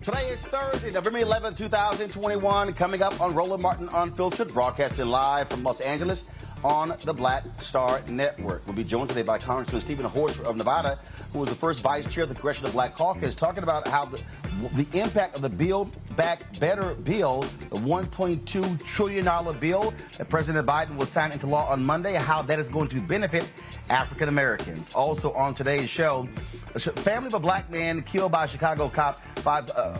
Today is Thursday, November 11, 2021. Coming up on Roland Martin Unfiltered, broadcasting live from Los Angeles on the Black Star Network. We'll be joined today by Congressman Steven Horsford of Nevada, who was the first vice chair of the Congressional Black Caucus, talking about how the impact of the Build Back Better bill, the $1.2 trillion bill that President Biden will sign into law on Monday, how that is going to benefit African Americans. Also on today's show, a family of a black man killed by a Chicago cop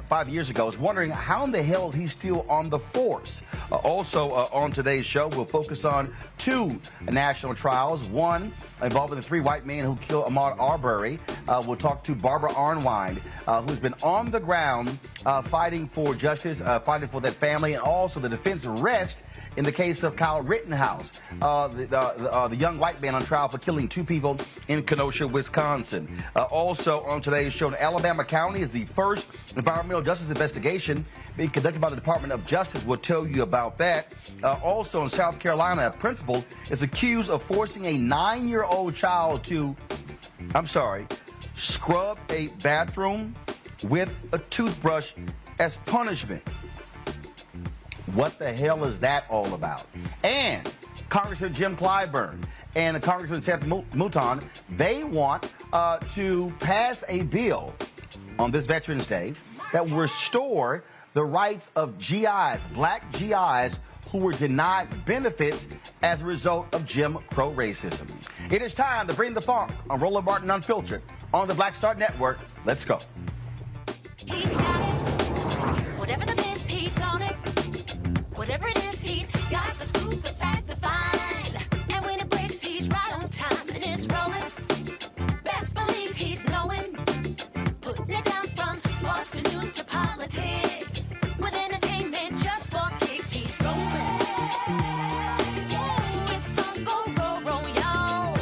five years ago is wondering how in the hell is he still on the force. Also on today's show, we'll focus on two national trials, one involving the three white men who killed Ahmaud Arbery. We'll talk to Barbara Arnwine, who's been on the ground fighting for justice, fighting for that family, and also the defense arrest in the case of Kyle Rittenhouse, the young white man on trial for killing two people in Kenosha, Wisconsin. Also on today's show, Alabama County is the first environmental justice investigation being conducted by the Department of Justice. We'll tell you about that. Also in South Carolina, a principal is accused of forcing a 9-year-old child to, scrub a bathroom with a toothbrush as punishment. What the hell is that all about? And Congressman Jim Clyburn and Congressman Seth Mouton, they want to pass a bill on this Veterans Day that will restore the rights of GIs, black GIs, who were denied benefits as a result of Jim Crow racism. It is time to bring the funk on Roland Martin Unfiltered on the Black Star Network. Let's go. He's got it. Whatever the miss, he's on it. Whatever it is, he's got the scoop, the fact, the find. And when it breaks, he's right on time and it's rolling. Best believe he's knowing. Putting it down from sports to news to politics. With entertainment just for kicks, he's rolling. It's on go, roll, y'all.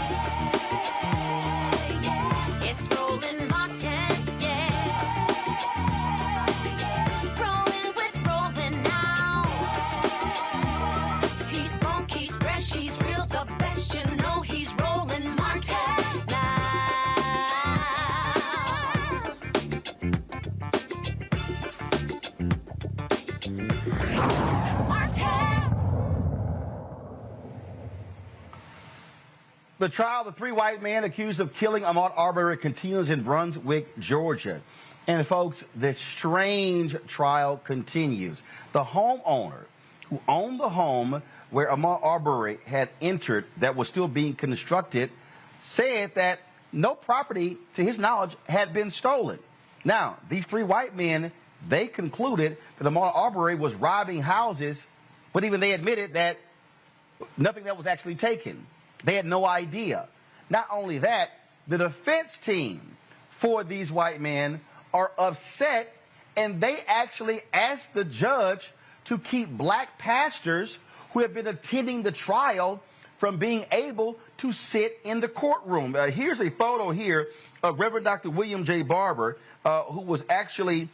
It's Roland Martin, rolling with Roland now. He's funk, he's fresh, he's real, the best, you know he's Roland Martin now. The trial of the three white men accused of killing Ahmaud Arbery continues in Brunswick, Georgia. And folks, this strange trial continues. The homeowner who owned the home where Ahmaud Arbery had entered that was still being constructed said that no property, to his knowledge, had been stolen. Now, these three white men, they concluded that Ahmaud Arbery was robbing houses, but even they admitted that nothing that was actually taken. They had no idea. Not only that, the defense team for these white men are upset, and they actually asked the judge to keep black pastors who have been attending the trial from being able to sit in the courtroom. Here's a photo here of Reverend Dr. William J. Barber, who was actually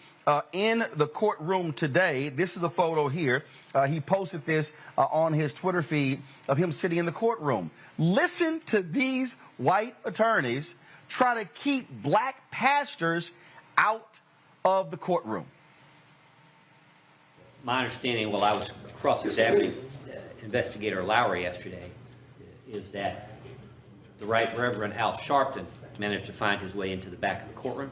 in the courtroom today. This is a photo here. He posted this on his Twitter feed of him sitting in the courtroom. Listen to these white attorneys try to keep black pastors out of the courtroom. My understanding, while I was cross-examining Investigator Lowry yesterday, is that the Right Reverend Al Sharpton managed to find his way into the back of the courtroom.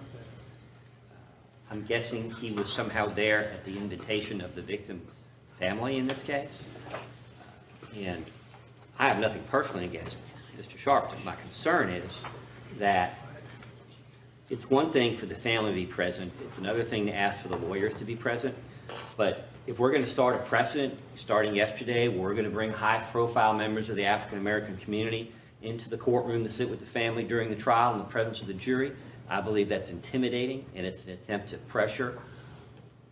I'm guessing he was somehow there at the invitation of the victim's family in this case. And I have nothing personally against Mr. Sharpton. My concern is that it's one thing for the family to be present. It's another thing to ask for the lawyers to be present. But if we're going to start a precedent, starting yesterday, we're going to bring high-profile members of the African-American community into the courtroom to sit with the family during the trial in the presence of the jury, I believe that's intimidating, and it's an attempt to pressure,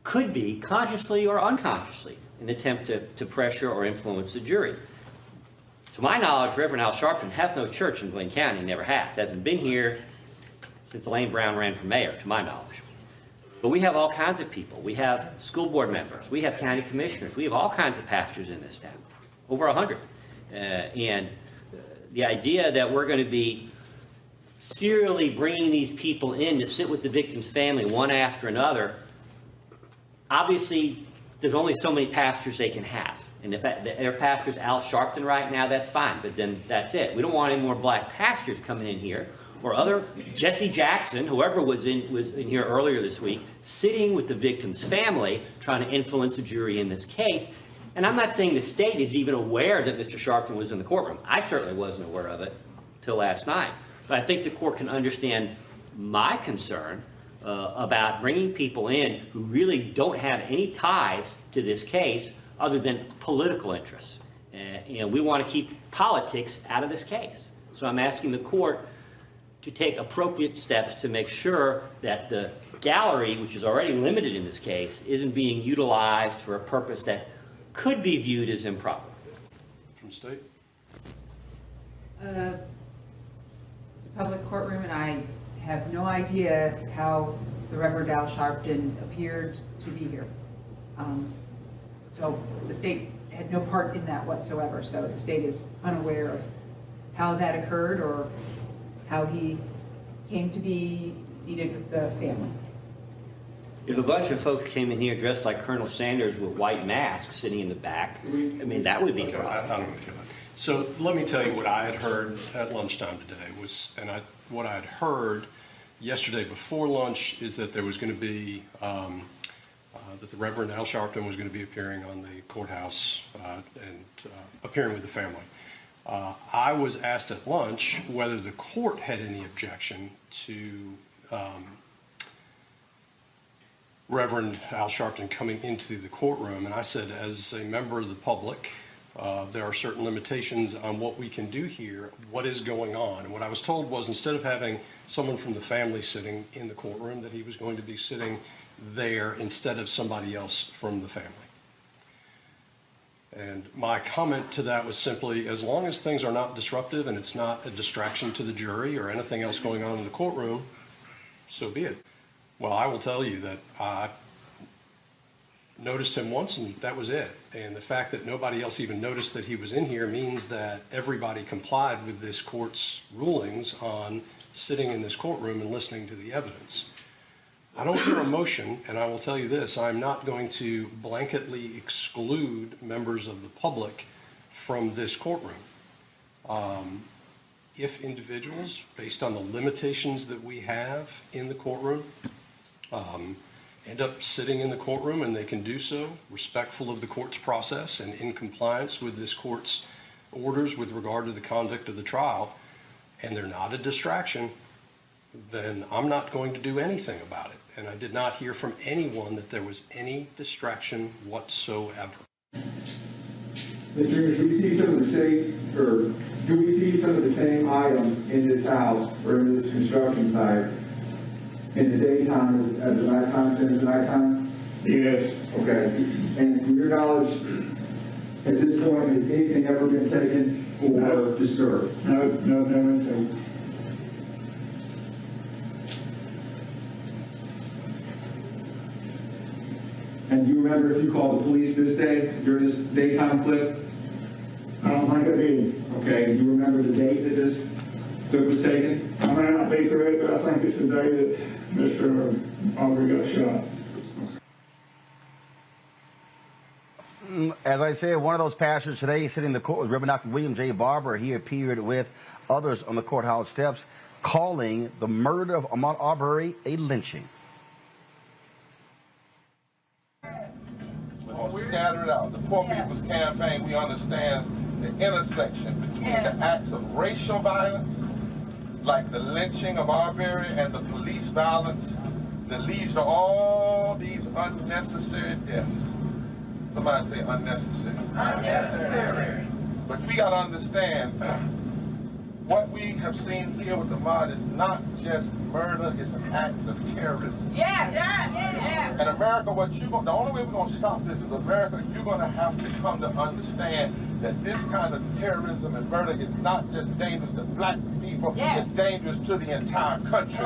could be consciously or unconsciously, an attempt to pressure or influence the jury. To my knowledge, Reverend Al Sharpton has no church in Blaine County, never has. Hasn't been here since Elaine Brown ran for mayor, to my knowledge. But we have all kinds of people. We have school board members. We have county commissioners. We have all kinds of pastors in this town, over 100. And the idea that we're going to be serially bringing these people in to sit with the victim's family one after another, obviously, there's only so many pastors they can have. And if their pastor's Al Sharpton right now, that's fine, but then that's it. We don't want any more black pastors coming in here, or other Jesse Jackson, whoever was in here earlier this week, sitting with the victim's family, trying to influence a jury in this case. And I'm not saying the state is even aware that Mr. Sharpton was in the courtroom. I certainly wasn't aware of it till last night. But I think the court can understand my concern about bringing people in who really don't have any ties to this case other than political interests. And we want to keep politics out of this case. So I'm asking the court to take appropriate steps to make sure that the gallery, which is already limited in this case, isn't being utilized for a purpose that could be viewed as improper. From the state? It's a public courtroom, and I have no idea how the Reverend Al Sharpton appeared to be here. So the state had no part in that whatsoever, so the state is unaware of how that occurred or how he came to be seated with the family. If a bunch of folks came in here dressed like Colonel Sanders with white masks sitting in the back, I mean, that would be a problem. So let me tell you what I had heard at lunchtime today was, what I had heard yesterday before lunch is that there was going to be, that the Reverend Al Sharpton was going to be appearing on the courthouse and appearing with the family. I was asked at lunch whether the court had any objection to Reverend Al Sharpton coming into the courtroom, and I said, as a member of the public, there are certain limitations on what we can do here, what is going on. And what I was told was, instead of having someone from the family sitting in the courtroom, that he was going to be sitting there instead of somebody else from the family. And my comment to that was simply, as long as things are not disruptive and it's not a distraction to the jury or anything else going on in the courtroom, so be it. Well, I will tell you that I noticed him once and that was it. And the fact that nobody else even noticed that he was in here means that everybody complied with this court's rulings on sitting in this courtroom and listening to the evidence. I don't hear a motion, and I will tell you this, I'm not going to blanketly exclude members of the public from this courtroom. If individuals, based on the limitations that we have in the courtroom, end up sitting in the courtroom, and they can do so respectful of the court's process and in compliance with this court's orders with regard to the conduct of the trial, and they're not a distraction, then I'm not going to do anything about it. And I did not hear from anyone that there was any distraction whatsoever. Mr. English, we see some of the same, or do we see some of the same items in this house or in this construction site in the daytime as the nighttime, since the nighttime? Yes. Okay. And from your knowledge, at this point, has anything ever been taken or disturbed? No, one's taken. And do you remember if you called the police this day during this daytime clip? I don't think I did. Okay. Do you remember the date that this clip was taken? I may not be correct, but I think it's the day that Mr. Arbery got shot. As I said, one of those pastors today sitting in the court was Reverend Dr. William J. Barber. He appeared with others on the courthouse steps, calling the murder of Ahmaud Arbery a lynching. We're scattered out. The Poor People's Campaign, we understand the intersection between the acts of racial violence, like the lynching of Arbery, and the police violence that leads to all these unnecessary deaths. Somebody say unnecessary. Unnecessary. But we got to understand what we have seen here with Ahmaud is not just murder, it's an act of terrorism. Yes. Yes. And America, the only way we're going to stop this is America, you're going to have to come to understand that this kind of terrorism and murder is not just dangerous to black people, it's dangerous to the entire country.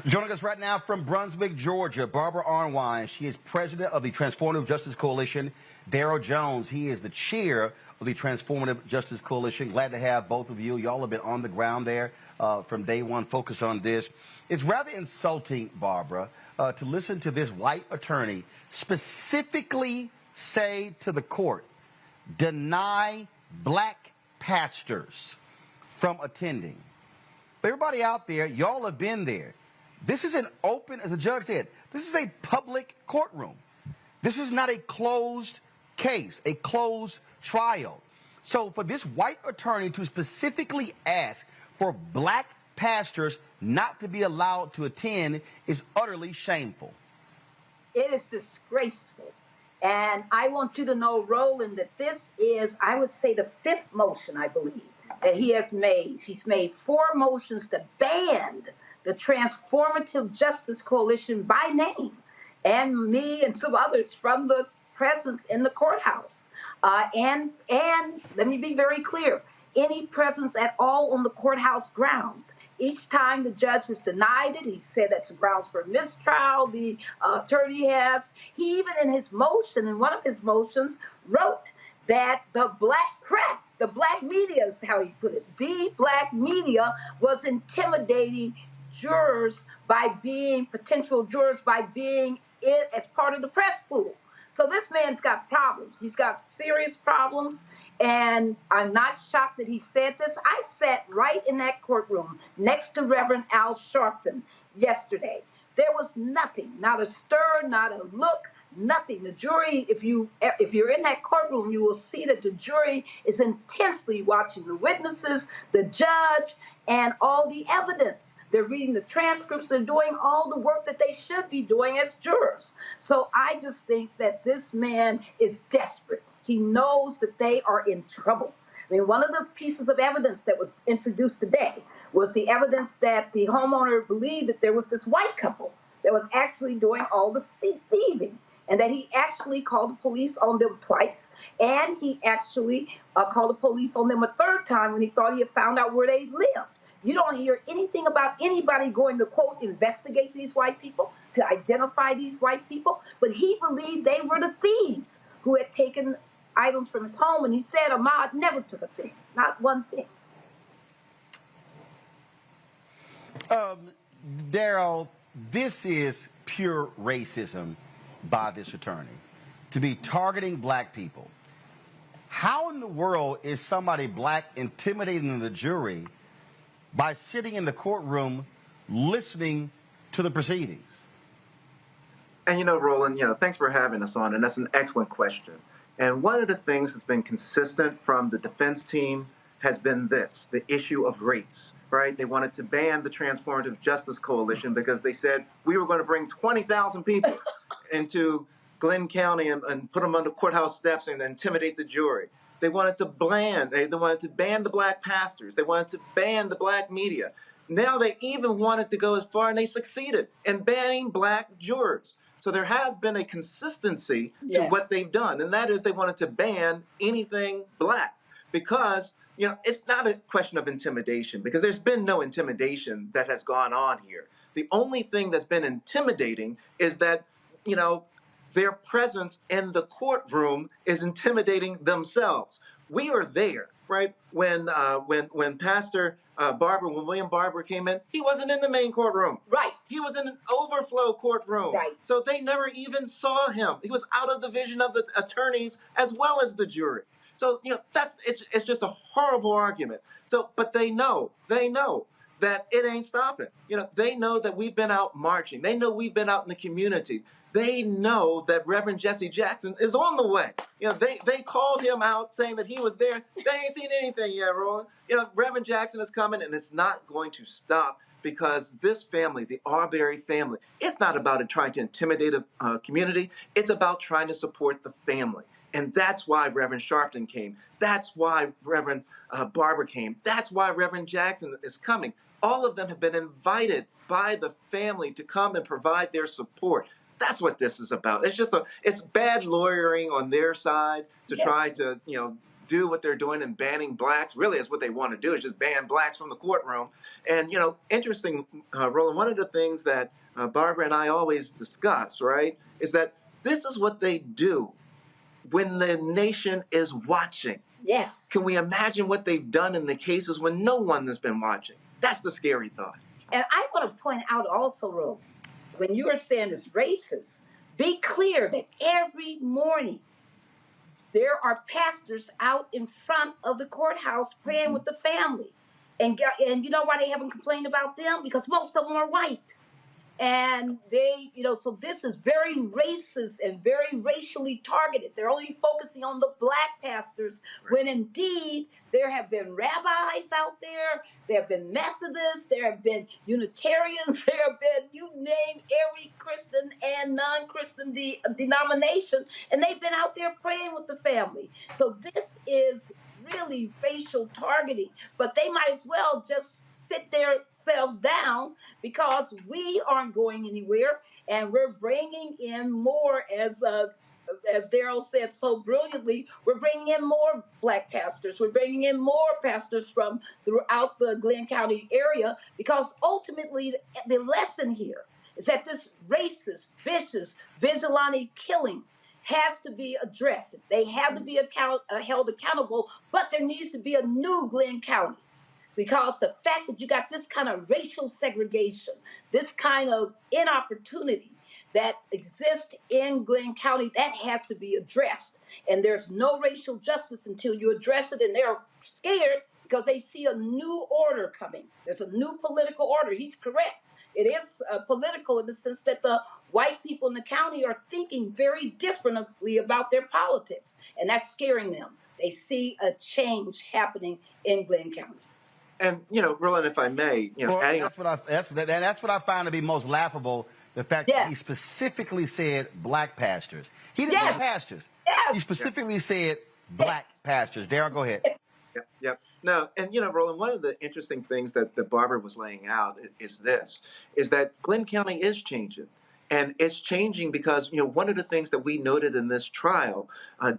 Joining us right now from Brunswick, Georgia, Barbara Arnwine. She is president of the Transformative Justice Coalition. Daryl Jones, he is the chair of the Transformative Justice Coalition. Glad to have both of you. Y'all have been on the ground there from day one, focus on this. It's rather insulting, Barbara, to listen to this white attorney specifically say to the court, deny black pastors from attending. Everybody out there, y'all have been there. This is an open, as the judge said, this is a public courtroom. This is not a closed case, a closed trial. So for this white attorney to specifically ask for black pastors not to be allowed to attend is utterly shameful. It is disgraceful. And I want you to know, Roland, that this is, I would say, the fifth motion, I believe, that he has made. He's made 4 motions to ban the Transformative Justice Coalition by name, and me and some others from the presence in the courthouse. And let me be very clear, any presence at all on the courthouse grounds. Each time the judge has denied it, he said that's grounds for mistrial, the attorney has. He even in his motion, in one of his motions, wrote that the black press, the black media is how he put it, the black media was intimidating jurors by being, potential jurors by being as part of the press pool. So this man's got problems. He's got serious problems, and I'm not shocked that he said this. I sat right in that courtroom next to Reverend Al Sharpton yesterday. There was nothing, not a stir, not a look, nothing. The jury, if you're in that courtroom, you will see that the jury is intensely watching the witnesses, the judge, and all the evidence. They're reading the transcripts. They're doing all the work that they should be doing as jurors. So I just think that this man is desperate. He knows that they are in trouble. I mean, one of the pieces of evidence that was introduced today was the evidence that the homeowner believed that there was this white couple that was actually doing all the thieving, and that he actually called the police on them twice, and he actually called the police on them a third time when he thought he had found out where they lived. You don't hear anything about anybody going to, quote, investigate these white people, to identify these white people, but he believed they were the thieves who had taken items from his home, and he said Ahmaud never took a thing, not one thing. Daryl, this is pure racism by this attorney, to be targeting black people. How in the world is somebody black intimidating the jury by sitting in the courtroom listening to the proceedings? And Roland, thanks for having us on, and that's an excellent question. And one of the things that's been consistent from the defense team has been this, the issue of race, right? They wanted to ban the Transformative Justice Coalition because they said we were going to bring 20,000 people into Glenn County and put them on the courthouse steps and intimidate the jury. They wanted to ban the black pastors. They wanted to ban the black media. Now they even wanted to go as far, and they succeeded in banning black jurors. So there has been a consistency to what they've done, and that is they wanted to ban anything black because, it's not a question of intimidation, because there's been no intimidation that has gone on here. The only thing that's been intimidating is that, their presence in the courtroom is intimidating themselves. We are there, right? When Pastor William Barber came in, he wasn't in the main courtroom. Right. He was in an overflow courtroom. Right. So they never even saw him. He was out of the vision of the attorneys as well as the jury. So, it's just a horrible argument. So, but they know that it ain't stopping. They know that we've been out marching. They know we've been out in the community. They know that Reverend Jesse Jackson is on the way. They called him out saying that he was there. They ain't seen anything yet, Roland. Reverend Jackson is coming, and it's not going to stop because this family, the Arbery family, it's not about trying to intimidate a community. It's about trying to support the family. And that's why Reverend Sharpton came. That's why Reverend Barber came. That's why Reverend Jackson is coming. All of them have been invited by the family to come and provide their support. That's what this is about. It's bad lawyering on their side to try to, do what they're doing and banning blacks. Really, it's what they want to do is just ban blacks from the courtroom. And, interesting, Roland, one of the things that Barbara and I always discuss, right, is that this is what they do when the nation is watching. Yes. Can we imagine what they've done in the cases when no one has been watching? That's the scary thought. And I want to point out also, Roland, when you are saying it's racist, be clear that every morning there are pastors out in front of the courthouse praying with the family. And you know why they haven't complained about them? Because most of them are white. And they, so this is very racist and very racially targeted. They're only focusing on the black pastors, when indeed there have been rabbis out there, there have been Methodists, there have been Unitarians, there have been, you name every Christian and non-Christian denomination, and they've been out there praying with the family. So this is really racial targeting, but they might as well just sit themselves down, because we aren't going anywhere, and we're bringing in more, as Daryl said so brilliantly, we're bringing in more black pastors. We're bringing in more pastors from throughout the Glenn County area, because ultimately the lesson here is that this racist, vicious, vigilante killing has to be addressed. They have to be held accountable, but there needs to be a new Glenn County. Because the fact that you got this kind of racial segregation, this kind of inopportunity that exists in Glenn County, that has to be addressed. And there's no racial justice until you address it. And they're scared because they see a new order coming. There's a new political order. He's correct. It is political in the sense that the white people in the county are thinking very differently about their politics. And that's scaring them. They see a change happening in Glenn County. And, Roland, if I may, adding that's what I find to be most laughable, the fact that he specifically said black pastors. He didn't say pastors. Yes. He specifically said black pastors. Daryl, go ahead. Yep. No, and Roland, one of the interesting things that Barbara was laying out is that Glenn County is changing. And it's changing because, one of the things that we noted in this trial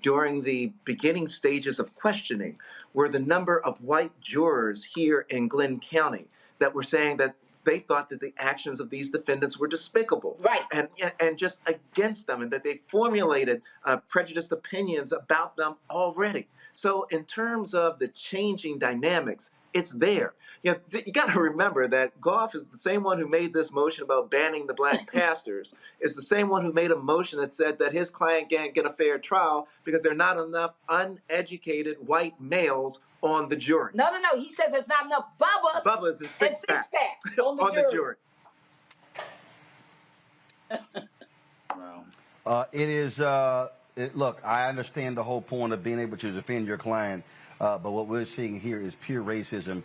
during the beginning stages of questioning were the number of white jurors here in Glenn County that were saying that they thought that the actions of these defendants were despicable, right, and just against them, and that they formulated prejudiced opinions about them already. So in terms of the changing dynamics, it's there. You got to remember that Goff is the same one who made this motion about banning the black pastors, is the same one who made a motion that said that his client can't get a fair trial because there are not enough uneducated white males on the jury. No. He says there's not enough Bubbas and six-packs on the jury. Wow. It is, look, I understand the whole point of being able to defend your client. But what we're seeing here is pure racism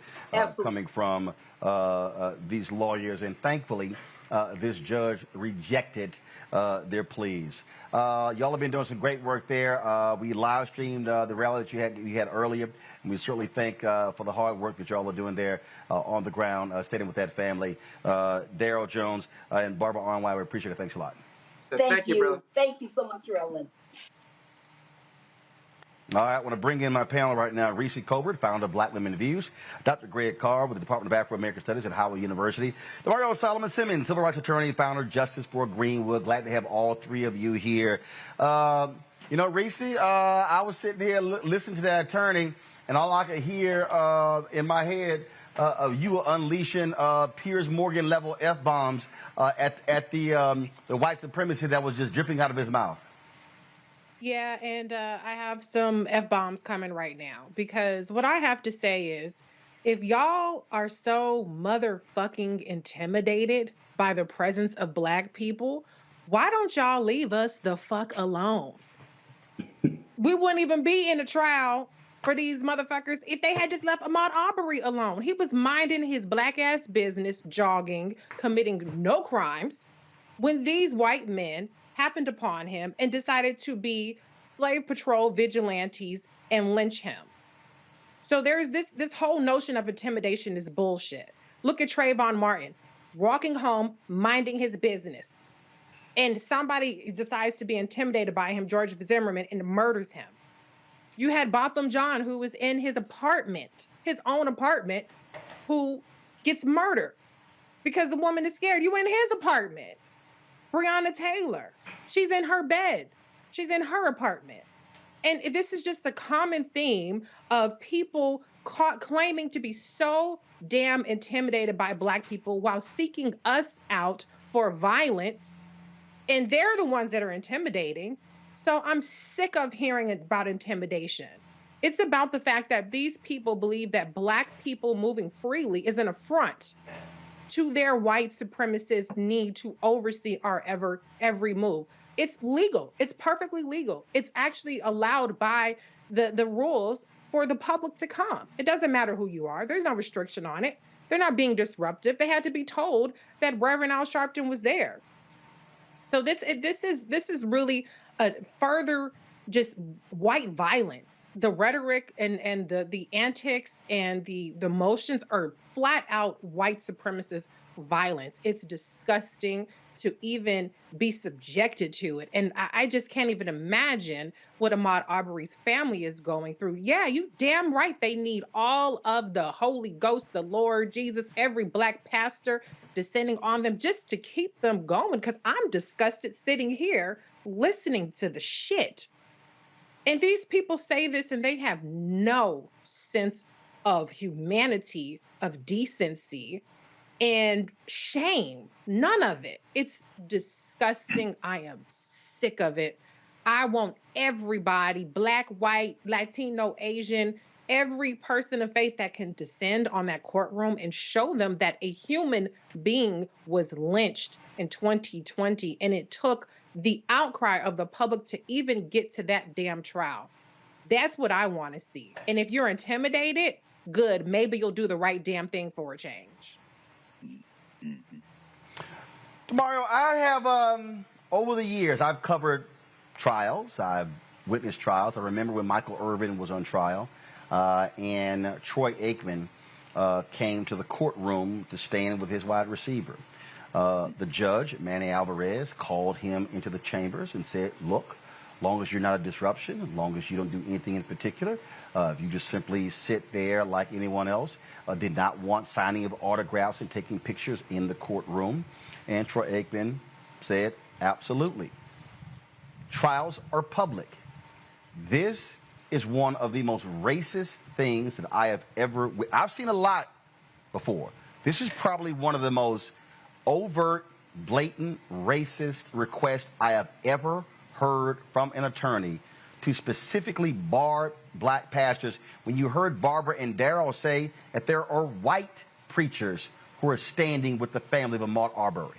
coming from these lawyers. And thankfully, this judge rejected their pleas. Y'all have been doing some great work there. We live streamed the rally that you had earlier. And we certainly thank for the hard work that y'all are doing there on the ground, standing with that family. Daryl Jones and Barbara Arnwine, we appreciate it. Thanks a lot. Thank you, brother. Thank you so much, Roland. All right, I want to bring in my panel right now. Reese Colbert, founder of Black Women Views. Dr. Greg Carr with the Department of Afro-American Studies at Howard University. DeMario Solomon Simmons, civil rights attorney, founder of Justice for Greenwood. Glad to have all three of you here. Reese, I was sitting here listening to that attorney, and all I could hear in my head, you were unleashing Piers Morgan level F-bombs at the white supremacy that was just dripping out of his mouth. Yeah, and I have some F-bombs coming right now, because what I have to say is, if y'all are so motherfucking intimidated by the presence of black people, why don't y'all leave us the fuck alone? We wouldn't even be in a trial for these motherfuckers if they had just left Ahmaud Arbery alone. He was minding his black ass business, jogging, committing no crimes, when these white men happened upon him and decided to be slave patrol vigilantes and lynch him. So there's this whole notion of intimidation is bullshit. Look at Trayvon Martin, walking home, minding his business. And somebody decides to be intimidated by him, George Zimmerman, and murders him. You had Botham John, who was in his apartment, his own apartment, who gets murdered because the woman is scared. You in his apartment. Breonna Taylor, she's in her bed. She's in her apartment. And this is just the common theme of people claiming to be so damn intimidated by Black people while seeking us out for violence. And they're the ones that are intimidating. So I'm sick of hearing about intimidation. It's about the fact that these people believe that Black people moving freely is an affront to their white supremacist need to oversee our every move. It's legal. It's perfectly legal. It's actually allowed by the rules for the public to come. It doesn't matter who you are. There's no restriction on it. They're not being disruptive. They had to be told that Reverend Al Sharpton was there. So this is really a further just white violence. The rhetoric and the antics and the motions are flat out white supremacist violence. It's disgusting to even be subjected to it. And I just can't even imagine what Ahmaud Arbery's family is going through. Yeah, you damn right they need all of the Holy Ghost, the Lord Jesus, every Black pastor descending on them just to keep them going, because I'm disgusted sitting here listening to the shit. And these people say this and they have no sense of humanity, of decency, and shame. None of it. It's disgusting. I am sick of it. I want everybody, Black, white, Latino, Asian, every person of faith that can descend on that courtroom and show them that a human being was lynched in 2020. And it took the outcry of the public to even get to that damn trial. That's what I want to see. And if you're intimidated, good. Maybe you'll do the right damn thing for a change. Mario, I have, over the years, I've covered trials. I've witnessed trials. I remember when Michael Irvin was on trial and Troy Aikman came to the courtroom to stand with his wide receiver. The judge, Manny Alvarez, called him into the chambers and said, look, as long as you're not a disruption, as long as you don't do anything in particular, if you just simply sit there like anyone else, did not want signing of autographs and taking pictures in the courtroom. And Troy Aikman said, absolutely. Trials are public. This is one of the most racist things that I have ever, I've seen a lot before. This is probably one of the most overt, blatant, racist requests I have ever heard from an attorney to specifically bar Black pastors. When you heard Barbara and Daryl say that there are white preachers who are standing with the family of Ahmaud Arbery.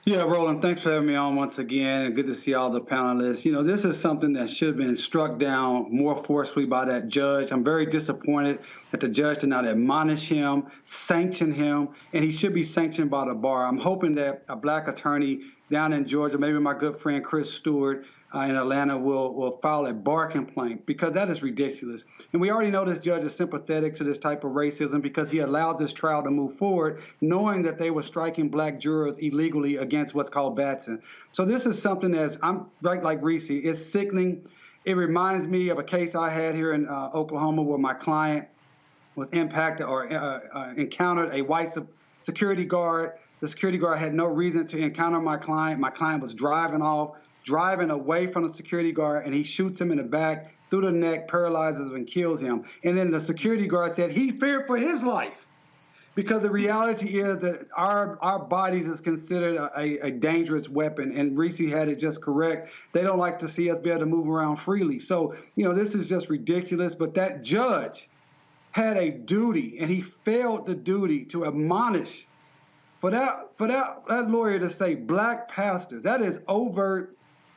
Yeah, Roland, thanks for having me on once again, and good to see all the panelists. You know, this is something that should have been struck down more forcefully by that judge. I'm very disappointed that the judge did not admonish him, sanction him, and he should be sanctioned by the bar. I'm hoping that a Black attorney down in Georgia, maybe my good friend Chris Stewart in Atlanta, will file a bar complaint, because that is ridiculous. And we already know this judge is sympathetic to this type of racism because he allowed this trial to move forward, knowing that they were striking Black jurors illegally against what's called Batson. So this is something that's, I'm right like Reese, it's sickening. It reminds me of a case I had here in Oklahoma where my client was impacted or encountered a white security guard. The security guard had no reason to encounter my client. My client was driving away from the security guard, and he shoots him in the back, through the neck, paralyzes him, and kills him. And then the security guard said he feared for his life, because the reality is that our bodies is considered a dangerous weapon. And Reese had it just correct. They don't like to see us be able to move around freely. So, you know, this is just ridiculous. But that judge had a duty, and he failed the duty to admonish. For that lawyer to say Black pastors, that is overt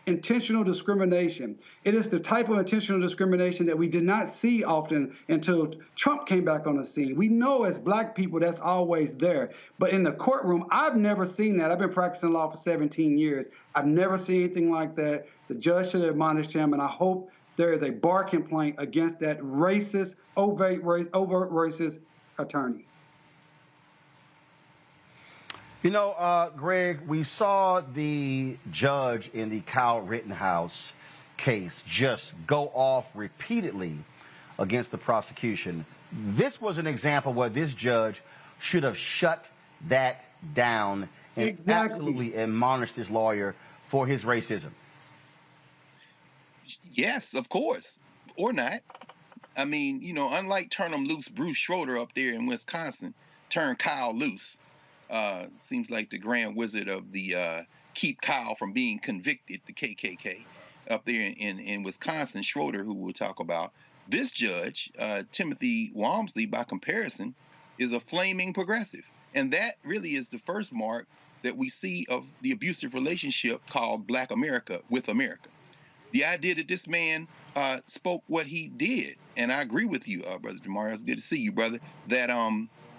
intentional discrimination. It is the type of intentional discrimination that we did not see often until Trump came back on the scene. We know as Black people that's always there. But in the courtroom, I've never seen that. I've been practicing law for 17 years. I've never seen anything like that. The judge should have admonished him, and I hope there is a bar complaint against that racist, overt racist attorney. You know, Greg, we saw the judge in the Kyle Rittenhouse case just go off repeatedly against the prosecution. This was an example where this judge should have shut that down and absolutely admonished this lawyer for his racism. Yes, of course, or not. I mean, you know, unlike turn 'em loose, Bruce Schroeder up there in Wisconsin turned Kyle loose. Seems like the grand wizard of the keep Kyle from being convicted, the KKK, up there in Wisconsin. Schroeder, who we'll talk about. This judge, Timothy Walmsley, by comparison, is a flaming progressive. And that really is the first mark that we see of the abusive relationship called Black America with America. The idea that this man spoke what he did, and I agree with you, Brother Demario, it's good to see you, brother, that,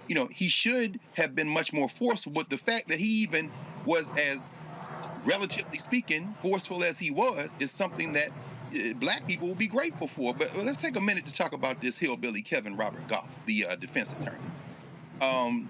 you know, he should have been much more forceful, but the fact that he even was as, relatively speaking, forceful as he was is something that Black people will be grateful for. But let's take a minute to talk about this hillbilly Kevin Robert Goff, the defense attorney.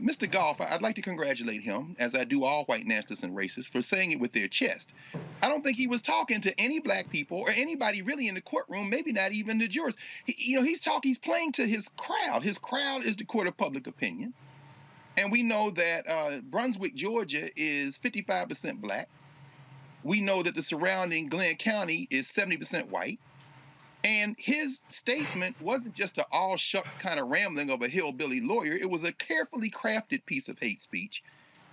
Mr. Goff, I'd like to congratulate him, as I do all white nationalists and racists, for saying it with their chest. I don't think he was talking to any Black people or anybody really in the courtroom, maybe not even the jurors. He's playing to his crowd. His crowd is the court of public opinion. And we know that Brunswick, Georgia is 55% Black. We know that the surrounding Glenn County is 70% white. And his statement wasn't just an all shucks kind of rambling of a hillbilly lawyer. It was a carefully crafted piece of hate speech.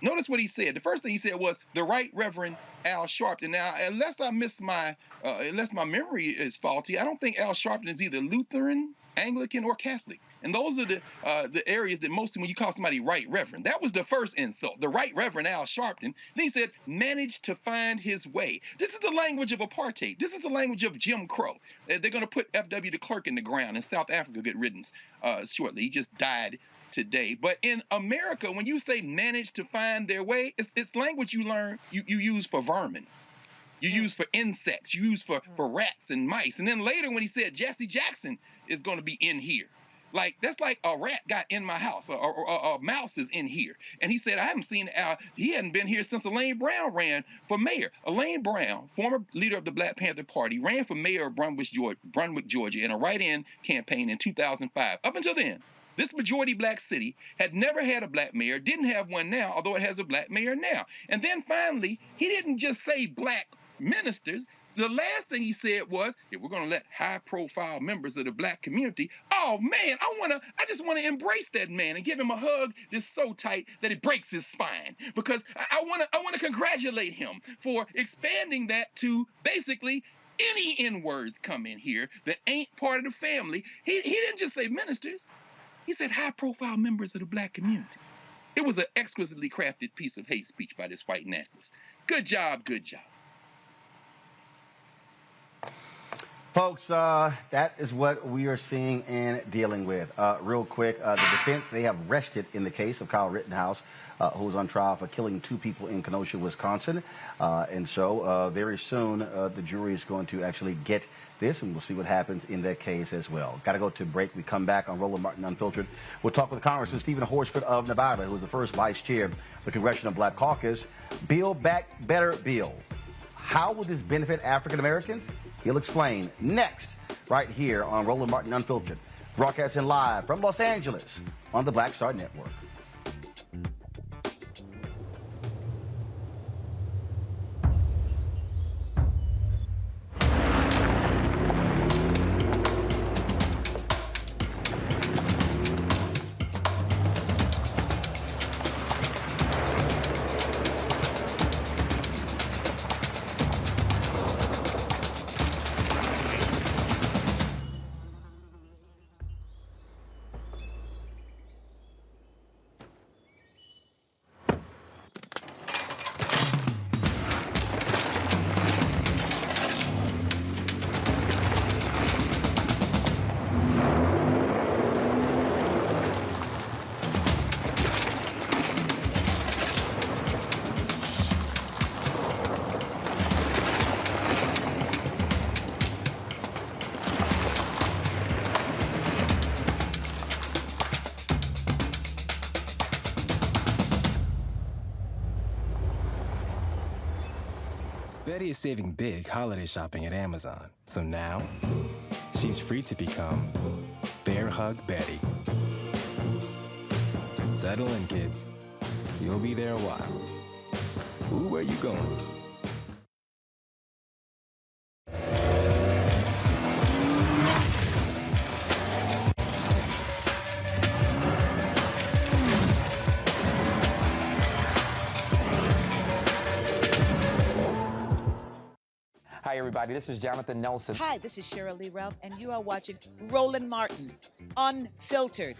Notice what he said. The first thing he said was the Right Reverend Al Sharpton. Now, unless my memory is faulty, I don't think Al Sharpton is either Lutheran, Anglican, or Catholic. And those are the areas that mostly when you call somebody Right Reverend, that was the first insult. The Right Reverend Al Sharpton. Then he said, managed to find his way. This is the language of apartheid. This is the language of Jim Crow. They're going to put F.W. de Klerk in the ground in South Africa, get riddance shortly. He just died today. But in America, when you say managed to find their way, it's language you learn, you use for vermin. You use for insects. You use for rats and mice. And then later when he said Jesse Jackson is going to be in here, like that's like a rat got in my house or a mouse is in here. And he said, I haven't seen, he hadn't been here since Elaine Brown ran for mayor. Elaine Brown, former leader of the Black Panther Party, ran for mayor of Brunswick, Georgia in a write-in campaign in 2005. Up until then, this majority Black city had never had a Black mayor, didn't have one now, although it has a Black mayor now. And then finally, he didn't just say Black ministers. The last thing he said was, if we're going to let high-profile members of the Black community, oh man, I just want to embrace that man and give him a hug that's so tight that it breaks his spine. Because I want to congratulate him for expanding that to basically any N-words come in here that ain't part of the family. He didn't just say ministers. He said high-profile members of the Black community. It was an exquisitely crafted piece of hate speech by this white nationalist. Good job, good job. Folks, that is what we are seeing and dealing with. Real quick, the defense, they have rested in the case of Kyle Rittenhouse, who was on trial for killing 2 people in Kenosha, Wisconsin. And so very soon, the jury is going to actually get this, and we'll see what happens in that case as well. Got to go to break. We come back on Roland Martin Unfiltered. We'll talk with Congressman Steven Horsford of Nevada, who was the first vice chair of the Congressional Black Caucus. Build Back Better bill. How will this benefit African Americans? He'll explain next, right here on Roland Martin Unfiltered, broadcasting live from Los Angeles on the Black Star Network. Betty is saving big holiday shopping at Amazon. So now, she's free to become Bear Hug Betty. Settle in, kids. You'll be there a while. Ooh, where you going? Hi, everybody. This is Jonathan Nelson. Hi, this is Cheryl Lee Ralph, and you are watching Roland Martin, Unfiltered.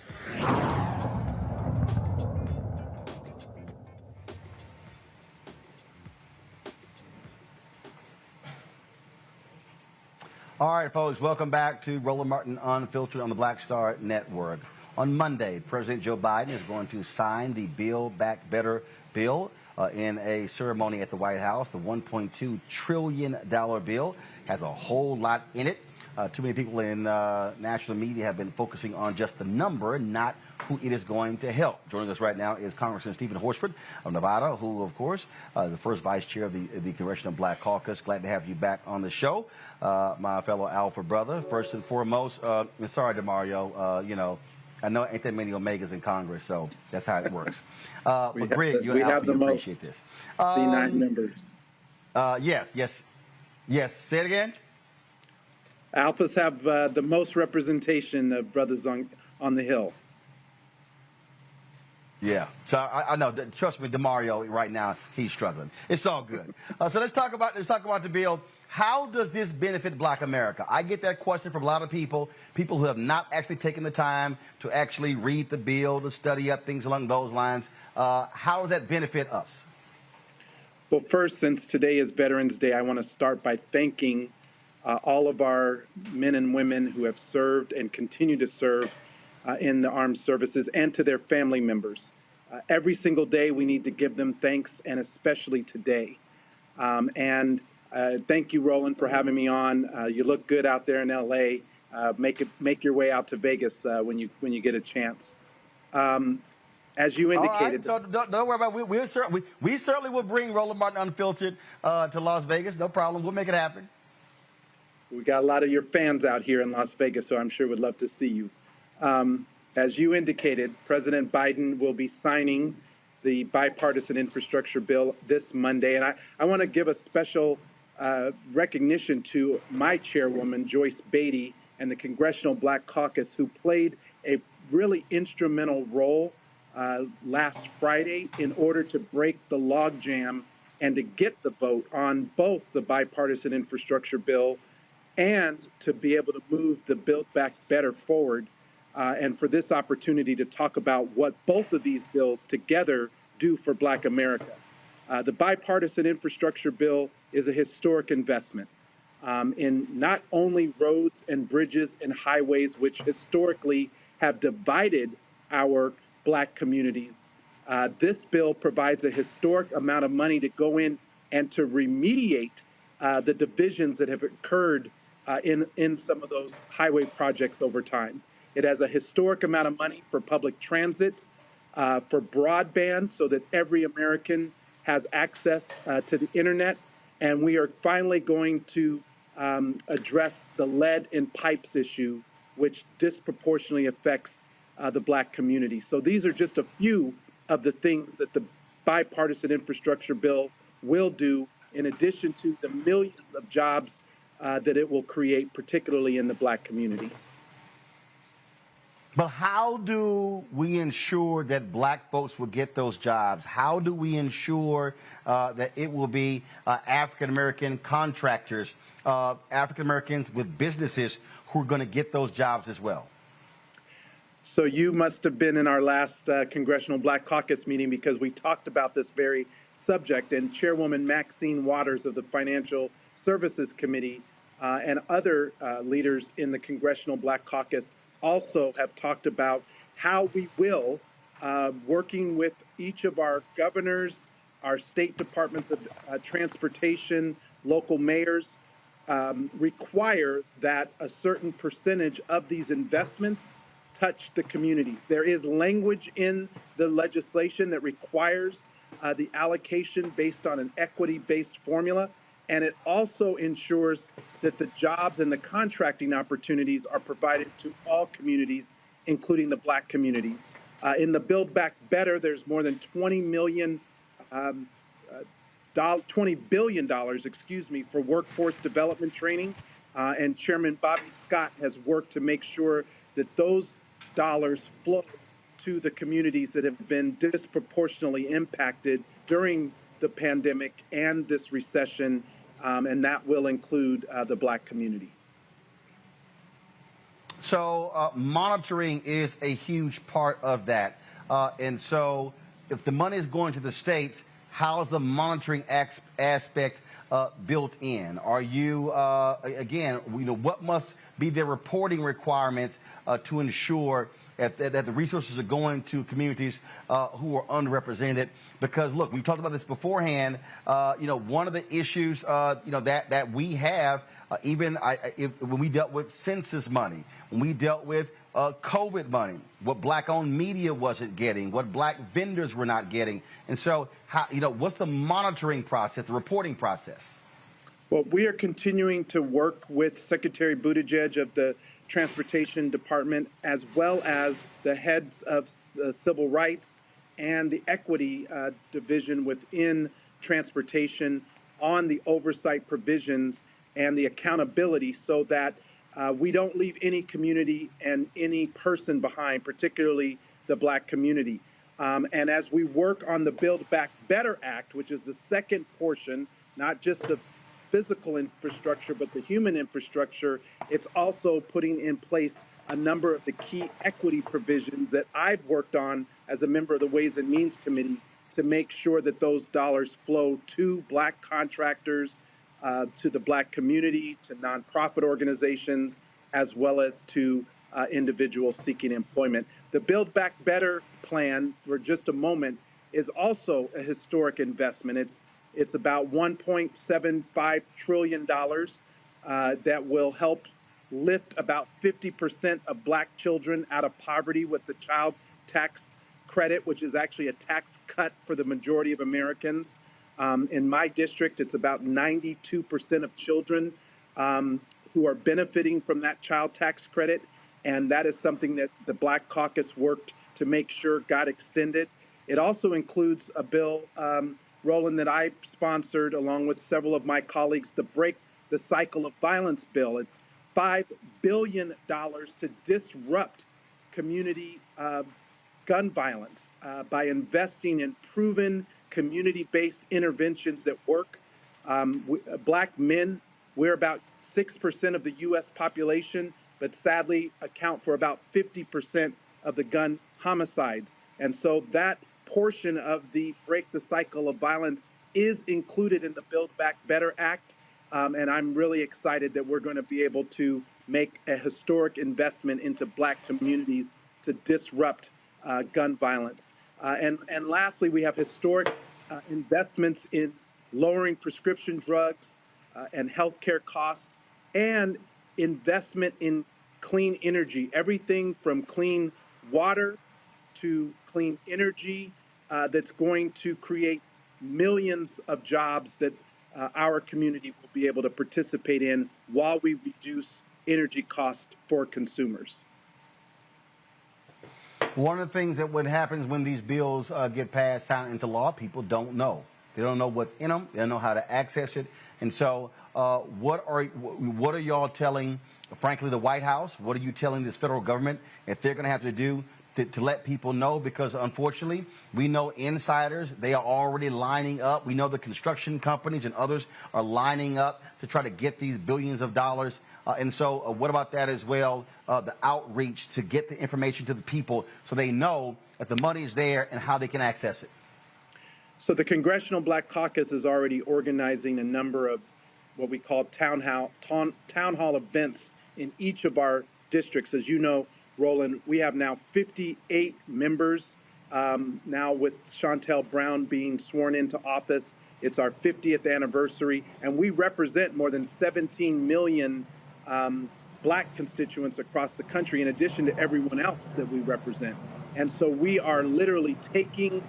All right, folks, welcome back to Roland Martin Unfiltered on the Black Star Network. On Monday, President Joe Biden is going to sign the Build Back Better bill in a ceremony at the White House. The $1.2 trillion bill has a whole lot in it. Too many people in national media have been focusing on just the number, not who it is going to help. Joining us right now is Congressman Steven Horsford of Nevada, who, of course, the first vice chair of the Congressional Black Caucus. Glad to have you back on the show. My fellow Alpha brother, first and foremost, sorry, DeMario, I know ain't that many Omegas in Congress, so that's how it works. But Greg, you and Alpha, you appreciate this. C9 members. Yes. Say it again. Alphas have the most representation of brothers on the Hill. Yeah, so I know. Trust me, DeMario, right now he's struggling. It's all good. So let's talk about the bill. How does this benefit Black America? I get that question from a lot of people who have not actually taken the time to actually read the bill, to study up things along those lines. How does that benefit us? Well, first, since today is Veterans Day, I want to start by thanking all of our men and women who have served and continue to serve in the armed services, and to their family members. Every single day we need to give them thanks, and especially today. Thank you, Roland, for having me on. You look good out there in LA. Make your way out to Vegas when you get a chance. As you indicated, all right, so don't worry about it. We certainly will bring Roland Martin Unfiltered to Las Vegas. No problem. We'll make it happen. We got a lot of your fans out here in Las Vegas, so I'm sure would love to see you. As you indicated, President Biden will be signing the bipartisan infrastructure bill this Monday. And I want to give a special recognition to my chairwoman, Joyce Beatty, and the Congressional Black Caucus, who played a really instrumental role last Friday in order to break the logjam and to get the vote on both the bipartisan infrastructure bill and to be able to move the Build Back Better forward. And for this opportunity to talk about what both of these bills together do for Black America. The bipartisan infrastructure bill is a historic investment in not only roads and bridges and highways, which historically have divided our Black communities. This bill provides a historic amount of money to go in and to remediate the divisions that have occurred in some of those highway projects over time. It has a historic amount of money for public transit, for broadband, so that every American has access to the internet. And we are finally going to address the lead in pipes issue, which disproportionately affects the Black community. So these are just a few of the things that the bipartisan infrastructure bill will do, in addition to the millions of jobs that it will create, particularly in the Black community. But how do we ensure that Black folks will get those jobs? How do we ensure that it will be African-American contractors, African-Americans with businesses who are going to get those jobs as well? So you must have been in our last Congressional Black Caucus meeting, because we talked about this very subject, and Chairwoman Maxine Waters of the Financial Services Committee and other leaders in the Congressional Black Caucus also have talked about how we will, working with each of our governors, our state departments of transportation, local mayors, require that a certain percentage of these investments touch the communities. There is language in the legislation that requires the allocation based on an equity-based formula. And it also ensures that the jobs and the contracting opportunities are provided to all communities, including the Black communities. In the Build Back Better, there's more than 20 million $20 billion, for workforce development training. And Chairman Bobby Scott has worked to make sure that those dollars flow to the communities that have been disproportionately impacted during the pandemic and this recession, and that will include the Black community. So monitoring is a huge part of that. And so if the money is going to the states, how is the monitoring aspect built in? Are you, again, what must be their reporting requirements to ensure that the resources are going to communities who are underrepresented? Because, look, we've talked about this beforehand. One of the issues, that we have, when we dealt with census money, when we dealt with COVID money, what Black-owned media wasn't getting, what Black vendors were not getting. And so, what's the monitoring process, the reporting process? Well, we are continuing to work with Secretary Buttigieg of the Transportation Department, as well as the heads of civil rights and the equity division within transportation on the oversight provisions and the accountability, so that we don't leave any community and any person behind, particularly the Black community. And as we work on the Build Back Better Act, which is the second portion, not just the physical infrastructure, but the human infrastructure, it's also putting in place a number of the key equity provisions that I've worked on as a member of the Ways and Means Committee to make sure that those dollars flow to Black contractors, to the Black community, to nonprofit organizations, as well as to individuals seeking employment. The Build Back Better plan, for just a moment, is also a historic investment. It's about $1.75 trillion that will help lift about 50% of Black children out of poverty with the child tax credit, which is actually a tax cut for the majority of Americans. In my district, it's about 92% of children who are benefiting from that child tax credit. And that is something that the Black Caucus worked to make sure got extended. It also includes a bill, Roland, that I sponsored along with several of my colleagues, the Break the Cycle of Violence bill. It's $5 billion to disrupt community gun violence by investing in proven community-based interventions that work. Black men, we're about 6% of the U.S. population, but sadly account for about 50% of the gun homicides. And so that portion of the Break the Cycle of Violence is included in the Build Back Better Act. And I'm really excited that we're going to be able to make a historic investment into Black communities to disrupt gun violence. And lastly, we have historic investments in lowering prescription drugs and healthcare costs, and investment in clean energy, everything from clean water to clean energy that's going to create millions of jobs that our community will be able to participate in while we reduce energy costs for consumers. One of the things that happens when these bills get passed out into law, people don't know. They don't know what's in them. They don't know how to access it. And so what are y'all telling, frankly, the White House? What are you telling this federal government that they're going to have to do to let people know? Because unfortunately, we know insiders, they are already lining up. We know the construction companies and others are lining up to try to get these billions of dollars. And so what about that as well, the outreach to get the information to the people so they know that the money is there and how they can access it? So the Congressional Black Caucus is already organizing a number of what we call town hall events in each of our districts. As you know, Roland, we have now 58 members. Now with Shontel Brown being sworn into office, it's our 50th anniversary, and we represent more than 17 million Black constituents across the country, in addition to everyone else that we represent. And so we are literally taking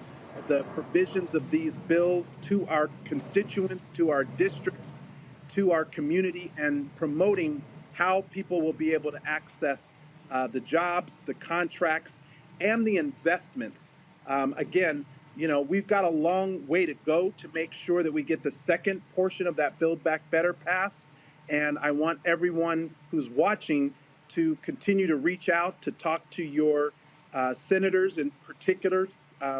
the provisions of these bills to our constituents, to our districts, to our community and promoting how people will be able to access the jobs, the contracts, and the investments. Again, we've got a long way to go to make sure that we get the second portion of that Build Back Better passed. And I want everyone who's watching to continue to reach out to talk to your senators in particular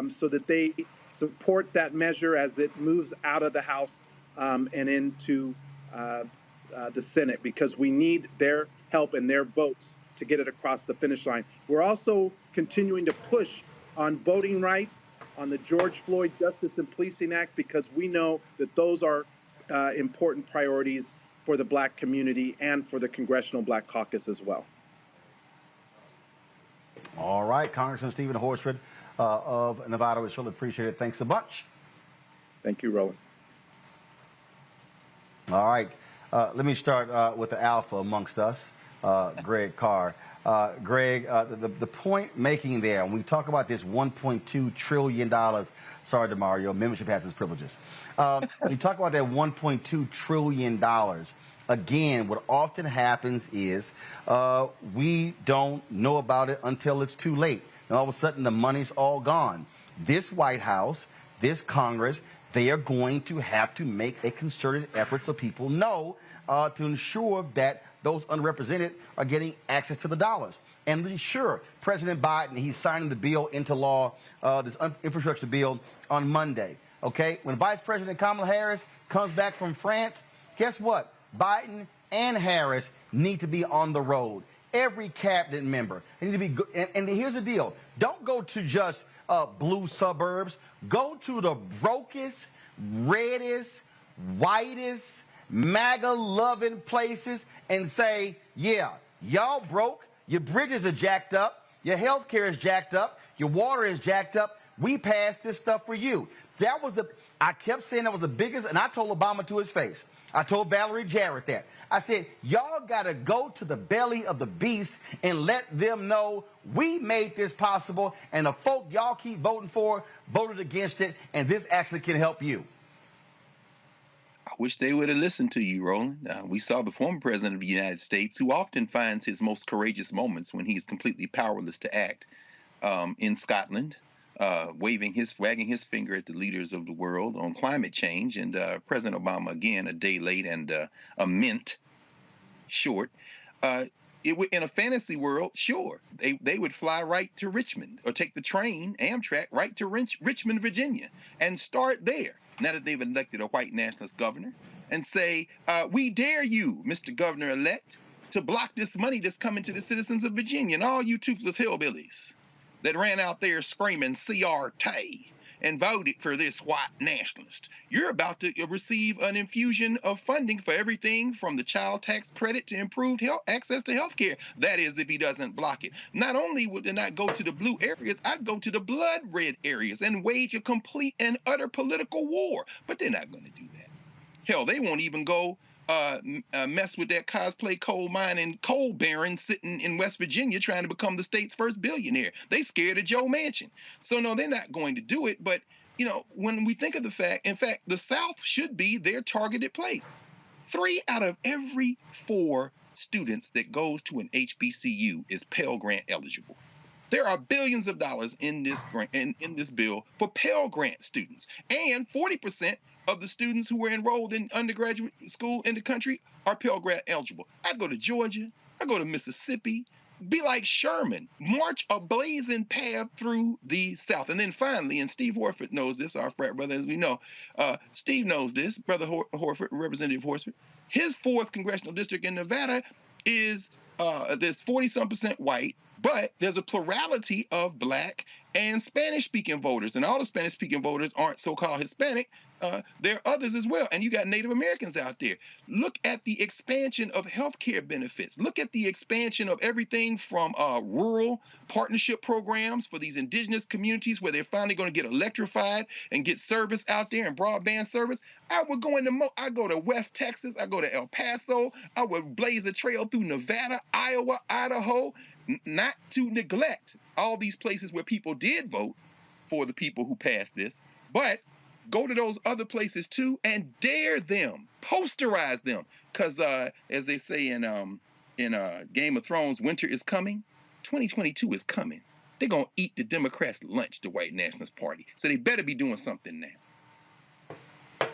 so that they support that measure as it moves out of the House and into the Senate, because we need their help and their votes to get it across the finish line. We're also continuing to push on voting rights, on the George Floyd Justice and Policing Act, because we know that those are important priorities for the Black community and for the Congressional Black Caucus as well. All right, Congressman Steven Horsford of Nevada, we surely appreciate it. Thanks a bunch. Thank you, Roland. All right, let me start with the alpha amongst us, Greg Carr. Greg, the point making there, when we talk about this $1.2 trillion, sorry, DeMario, membership has its privileges. When you talk about that $1.2 trillion, again, what often happens is we don't know about it until it's too late. And all of a sudden, the money's all gone. This White House, this Congress, they are going to have to make a concerted effort so people know to ensure that those unrepresented are getting access to the dollars. And sure, President Biden, he's signing the bill into law, this infrastructure bill, on Monday. Okay? When Vice President Kamala Harris comes back from France, guess what? Biden and Harris need to be on the road. Every cabinet member. They need to be good. And here's the deal. Don't go to just blue suburbs. Go to the brokest, reddest, whitest, MAGA-loving places and say, yeah, y'all broke, your bridges are jacked up, your health care is jacked up, your water is jacked up, we passed this stuff for you. That was I kept saying that was the biggest, and I told Obama to his face. I told Valerie Jarrett that. I said, y'all got to go to the belly of the beast and let them know we made this possible, and the folk y'all keep voting for voted against it, and this actually can help you. I wish they would have listened to you, Roland. We saw the former president of the United States, who often finds his most courageous moments when he is completely powerless to act, in Scotland, wagging his finger at the leaders of the world on climate change. And President Obama, again, a day late and a mint short. In a fantasy world, sure, they would fly right to Richmond or take the train, Amtrak, right to Richmond, Virginia, and start there. Now that they've elected a white nationalist governor, and say, we dare you, Mr. Governor-elect, to block this money that's coming to the citizens of Virginia and all you toothless hillbillies that ran out there screaming CRT and voted for this white nationalist. You're about to receive an infusion of funding for everything from the child tax credit to improved access to health care. That is, if he doesn't block it. Not only would it not go to the blue areas, I'd go to the blood red areas and wage a complete and utter political war. But they're not going to do that. Hell, they won't even go mess with that cosplay coal mining coal baron sitting in West Virginia trying to become the state's first billionaire. They scared of Joe Manchin. So no, they're not going to do it. But, when we think of the fact, in fact, the South should be their targeted place. 3 out of every 4 students that goes to an HBCU is Pell Grant eligible. There are billions of dollars in this grant, in this bill for Pell Grant students, and 40% of the students who were enrolled in undergraduate school in the country are Pell Grant eligible. I'd go to Georgia, I'd go to Mississippi, be like Sherman, march a blazing path through the South. And then finally, and Steve Horsford knows this, our frat brother, as we know, Steve knows this, Brother Horsford, Representative Horsford, his 4th congressional district in Nevada is, there's 40-some% white, but there's a plurality of Black and Spanish-speaking voters, and all the Spanish-speaking voters aren't so-called Hispanic. There are others as well, and you got Native Americans out there. Look at the expansion of healthcare benefits. Look at the expansion of everything from rural partnership programs for these indigenous communities where they're finally going to get electrified and get service out there and broadband service. I would go I go to West Texas, I go to El Paso, I would blaze a trail through Nevada, Iowa, Idaho, not to neglect all these places where people did vote for the people who passed this, but Go to those other places too and dare them, posterize them. Because as they say in Game of Thrones, winter is coming. 2022 is coming. They're going to eat the Democrats' lunch, the White Nationalist Party. So they better be doing something now.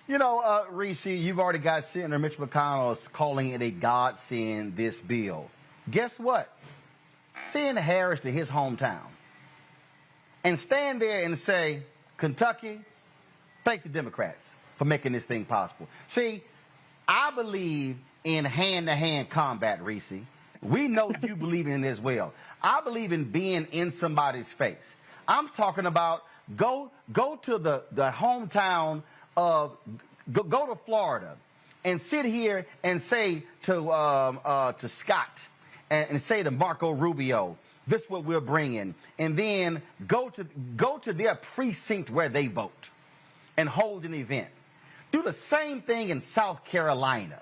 You know, Reese, you've already got Senator Mitch McConnell calling it a godsend, this bill. Guess what? Send Harris to his hometown and stand there and say, Kentucky, thank the Democrats for making this thing possible. See, I believe in hand-to-hand combat, Reese. We know you believe in it as well. I believe in being in somebody's face. I'm talking about go to the hometown of, go to Florida and sit here and say to Scott and say to Marco Rubio, this is what we're bringing, and then go to their precinct where they vote and hold an event. Do the same thing in South Carolina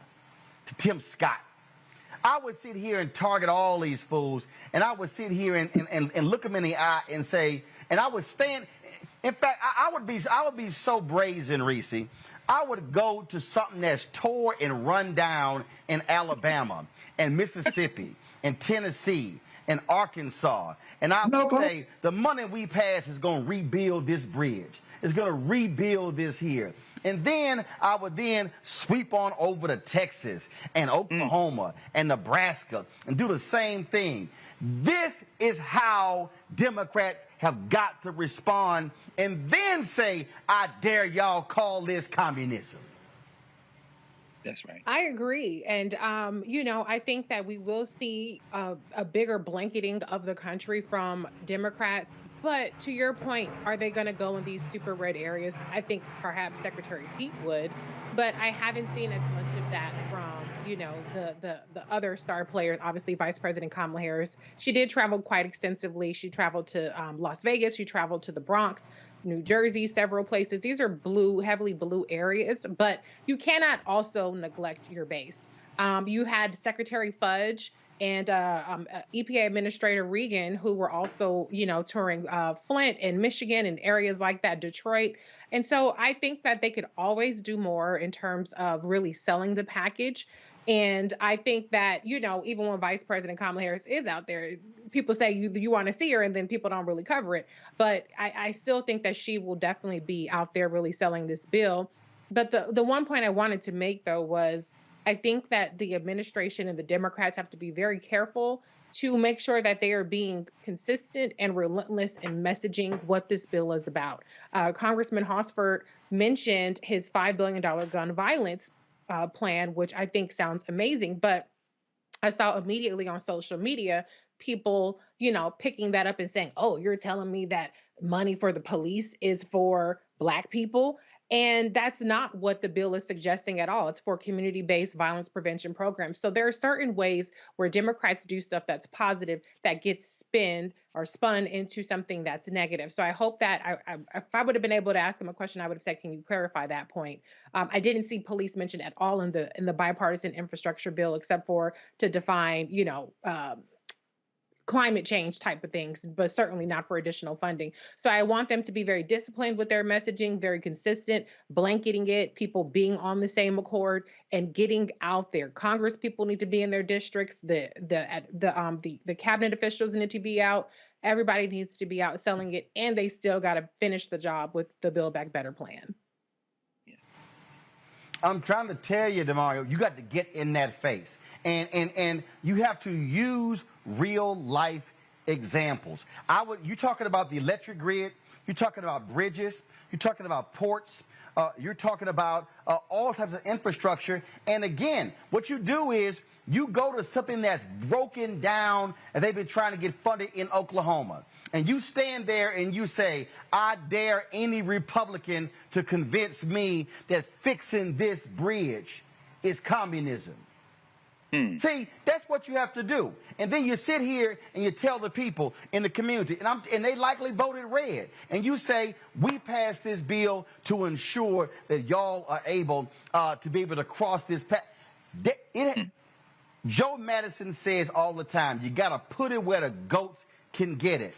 to Tim Scott. I would sit here and target all these fools, and I would sit here and look them in the eye and say, and I would stand. In fact, I would be so brazen, Reese. I would go to something that's tore and run down in Alabama and Mississippi and Tennessee and Arkansas, and I would say the money we pass is going to rebuild this bridge. It's going to rebuild this here. And then I would then sweep on over to Texas and Oklahoma and Nebraska and do the same thing. This is how Democrats have got to respond and then say, I dare y'all call this communism. That's right. I agree. And, you know, I think that we will see a bigger blanketing of the country from Democrats. But to your point, are they going to go in these super red areas? I think perhaps Secretary Pete would, but I haven't seen as much of that from, you know, the other star players. Obviously, Vice President Kamala Harris, she did travel quite extensively. She traveled to Las Vegas. She traveled to the Bronx, New Jersey, several places. These are blue, heavily blue areas, but you cannot also neglect your base. You had Secretary Fudge and EPA Administrator Regan, who were also, you know, touring Flint and Michigan and areas like that, Detroit. And so I think that they could always do more in terms of really selling the package. And I think that, you know, even when Vice President Kamala Harris is out there, people say you want to see her and then people don't really cover it. But I still think that she will definitely be out there really selling this bill. But the one point I wanted to make, though, was I think that the administration and the Democrats have to be very careful to make sure that they are being consistent and relentless in messaging what this bill is about. Congressman Horsford mentioned his $5 billion gun violence plan, which I think sounds amazing, but I saw immediately on social media people, you know, picking that up and saying, oh, you're telling me that money for the police is for Black people? And that's not what the bill is suggesting at all. It's for community-based violence prevention programs. So there are certain ways where Democrats do stuff that's positive that gets spun into something that's negative. So I hope that if I would have been able to ask him a question, I would have said, can you clarify that point? I didn't see police mentioned at all in the bipartisan infrastructure bill, except for to define, you know, climate change type of things, but certainly not for additional funding. So I want them to be very disciplined with their messaging, very consistent, blanketing it, people being on the same accord and getting out there. Congress people need to be in their districts. The cabinet officials need to be out. Everybody needs to be out selling it, and they still got to finish the job with the Build Back Better plan. I'm trying to tell you, DeMario, you got to get in that face. And you have to use real life examples. You're talking about the electric grid, you're talking about bridges, you're talking about ports, you're talking about all types of infrastructure. And again, what you do is you go to something that's broken down and they've been trying to get funded in Oklahoma. And you stand there and you say, I dare any Republican to convince me that fixing this bridge is communism. See, that's what you have to do. And then you sit here and you tell the people in the community, and they likely voted red, and you say, we passed this bill to ensure that y'all are able to be able to cross this path. Joe Madison says all the time, you got to put it where the goats can get it.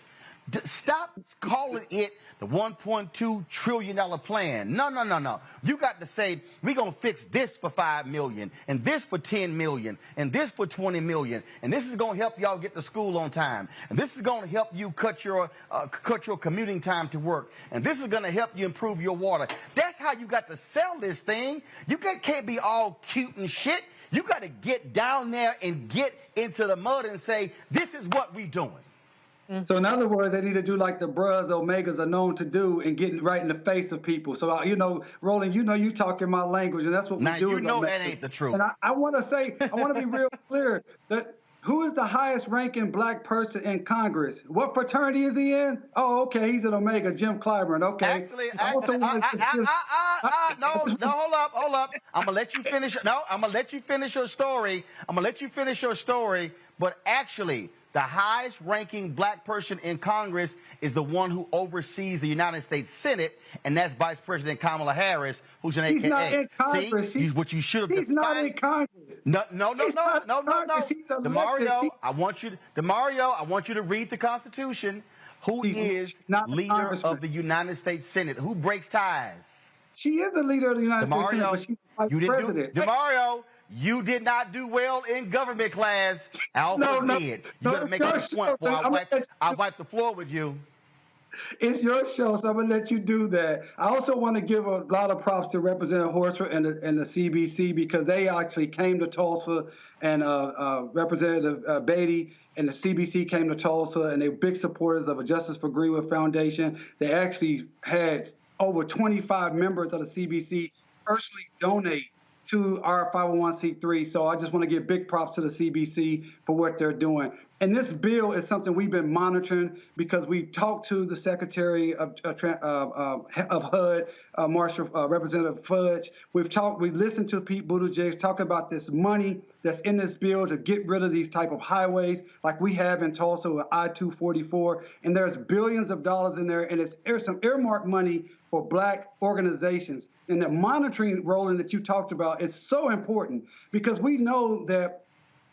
Stop calling it the $1.2 trillion plan. No. You got to say, we're going to fix this for $5 million, and this for $10 million, and this for $20 million, and this is going to help y'all get to school on time, and this is going to help you cut your commuting time to work, and this is going to help you improve your water. That's how you got to sell this thing. You can't be all cute and shit. You got to get down there and get into the mud and say, this is what we doing. So in other words, they need to do like the Bros, Omegas are known to do and getting right in the face of people. So, Roland, you talking my language, and that's what we do. Now, you know that ain't the truth. And I want to be real clear that who is the highest ranking black person in Congress? What fraternity is he in? Oh, okay, he's an Omega, Jim Clyburn. Okay. Actually, no, hold up. I'm gonna let you finish. No, I'm gonna let you finish your story. But actually, the highest ranking black person in Congress is the one who oversees the United States Senate, and that's Vice President Kamala Harris, who's an AKA. She's not in Congress. See, what you should have. She's not in Congress. No. She's elected. Demario, I want you to read the Constitution. Who is leader of the United States Senate? Who breaks ties? She is the leader of the United States Senate, but she's the vice president. Demario, you did not do well in government class. Alpha did. You got to make that point, boy. I'll wipe the floor with you. It's your show, so I'm going to let you do that. I also want to give a lot of props to Representative Horsford and the CBC, because they actually came to Tulsa, and Representative Beatty and the CBC came to Tulsa, and they're big supporters of a Justice for Greenwood Foundation. They actually had over 25 members of the CBC personally donate to our 501c3. So I just want to give big props to the CBC for what they're doing. And this bill is something we've been monitoring because we've talked to the Secretary of HUD, Representative Fudge. We've listened to Pete Buttigieg talk about this money that's in this bill to get rid of these type of highways like we have in Tulsa with I-244. And there's billions of dollars in there, and there's some earmarked money for black organizations. And the monitoring, Roland, that you talked about is so important because we know that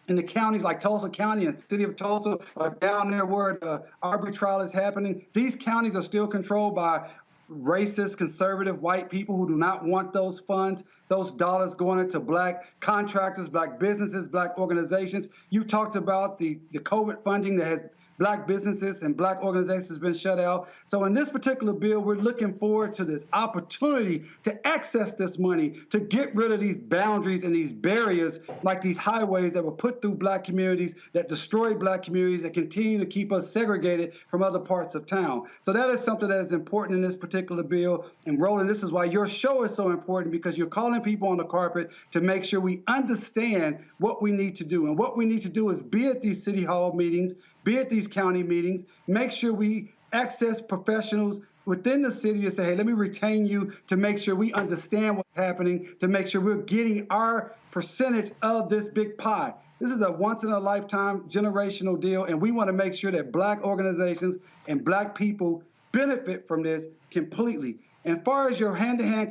in the counties like Tulsa County and the city of Tulsa, down there where the Arbery trial is happening, these counties are still controlled by racist, conservative, white people who do not want those funds, those dollars going into black contractors, black businesses, black organizations. You talked about the COVID funding that has black businesses and black organizations has been shut out. So in this particular bill, we're looking forward to this opportunity to access this money, to get rid of these boundaries and these barriers like these highways that were put through black communities, that destroy black communities, that continue to keep us segregated from other parts of town. So that is something that is important in this particular bill. And Roland, this is why your show is so important, because you're calling people on the carpet to make sure we understand what we need to do. And what we need to do is be at these city hall meetings, be at these county meetings, make sure we access professionals within the city to say, hey, let me retain you to make sure we understand what's happening, to make sure we're getting our percentage of this big pie. This is a once-in-a-lifetime generational deal, and we want to make sure that black organizations and black people benefit from this completely. And as far as your hand-to-hand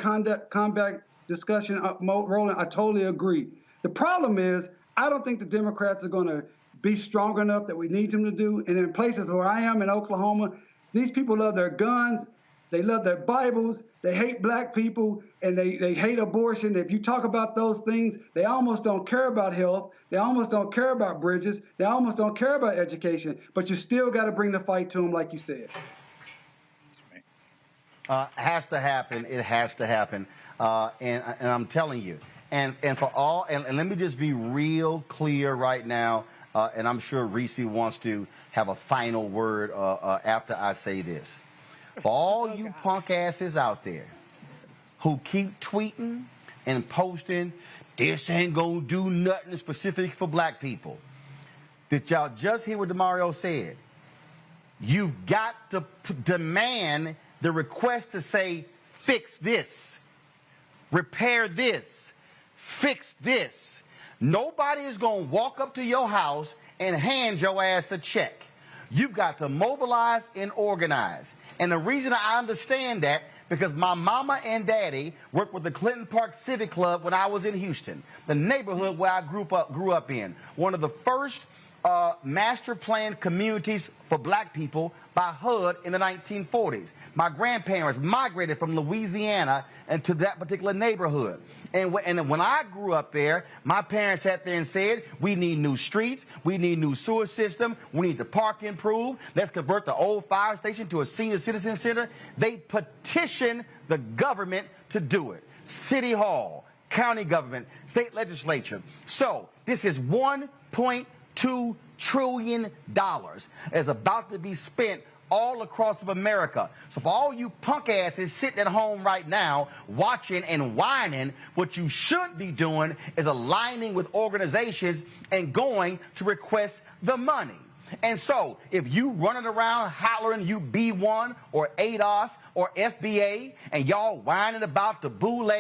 combat discussion, Roland, I totally agree. The problem is, I don't think the Democrats are going to be strong enough that we need them to do. And in places where I am in Oklahoma, these people love their guns, they love their Bibles, they hate black people, and they hate abortion. If you talk about those things, they almost don't care about health, they almost don't care about bridges, they almost don't care about education, but you still got to bring the fight to them like you said. Has to happen. It has to happen. And I'm telling you. And for all, and let me just be real clear right now, and I'm sure Reese wants to have a final word after I say this. For all you punk asses out there who keep tweeting and posting, this ain't gonna do nothing specific for black people. Did y'all just hear what Demario said? You've got to demand the request to say, fix this, repair this, fix this. Nobody is going to walk up to your house and hand your ass a check. You've got to mobilize and organize. And the reason I understand that, because my mama and daddy worked with the Clinton Park Civic Club when I was in Houston, the neighborhood where I grew up in. One of the first master planned communities for black people by HUD in the 1940s. My grandparents migrated from Louisiana into that particular neighborhood. And when I grew up there, my parents sat there and said, we need new streets, we need new sewer system, we need the park improved, let's convert the old fire station to a senior citizen center. They petitioned the government to do it. City Hall, county government, state legislature. So this is $1.2 trillion is about to be spent all across of America. So for all you punk asses sitting at home right now watching and whining, what you should be doing is aligning with organizations and going to request the money. And so, if you running around hollering you B1 or ADOS or FBA and y'all whining about the boule,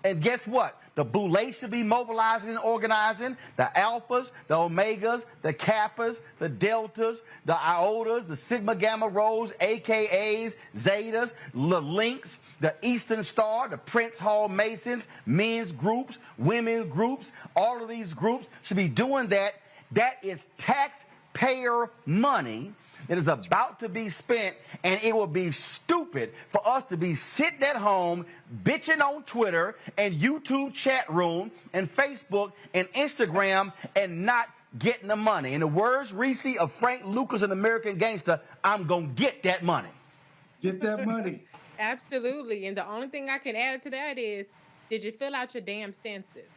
and guess what? The boule should be mobilizing and organizing the alphas, the omegas, the kappas, the deltas, the iotas, the sigma gamma rhos, AKAs, zetas, the links, the Eastern Star, the Prince Hall Masons, men's groups, women's groups. All of these groups should be doing that. That is taxpayer money that is about to be spent, and it will be stupid for us to be sitting at home bitching on Twitter and YouTube chat room and Facebook and Instagram and not getting the money. In the words, Reese, of Frank Lucas, an American Gangster, I'm going to get that money. Get that money. Absolutely. And the only thing I can add to that is, did you fill out your damn census?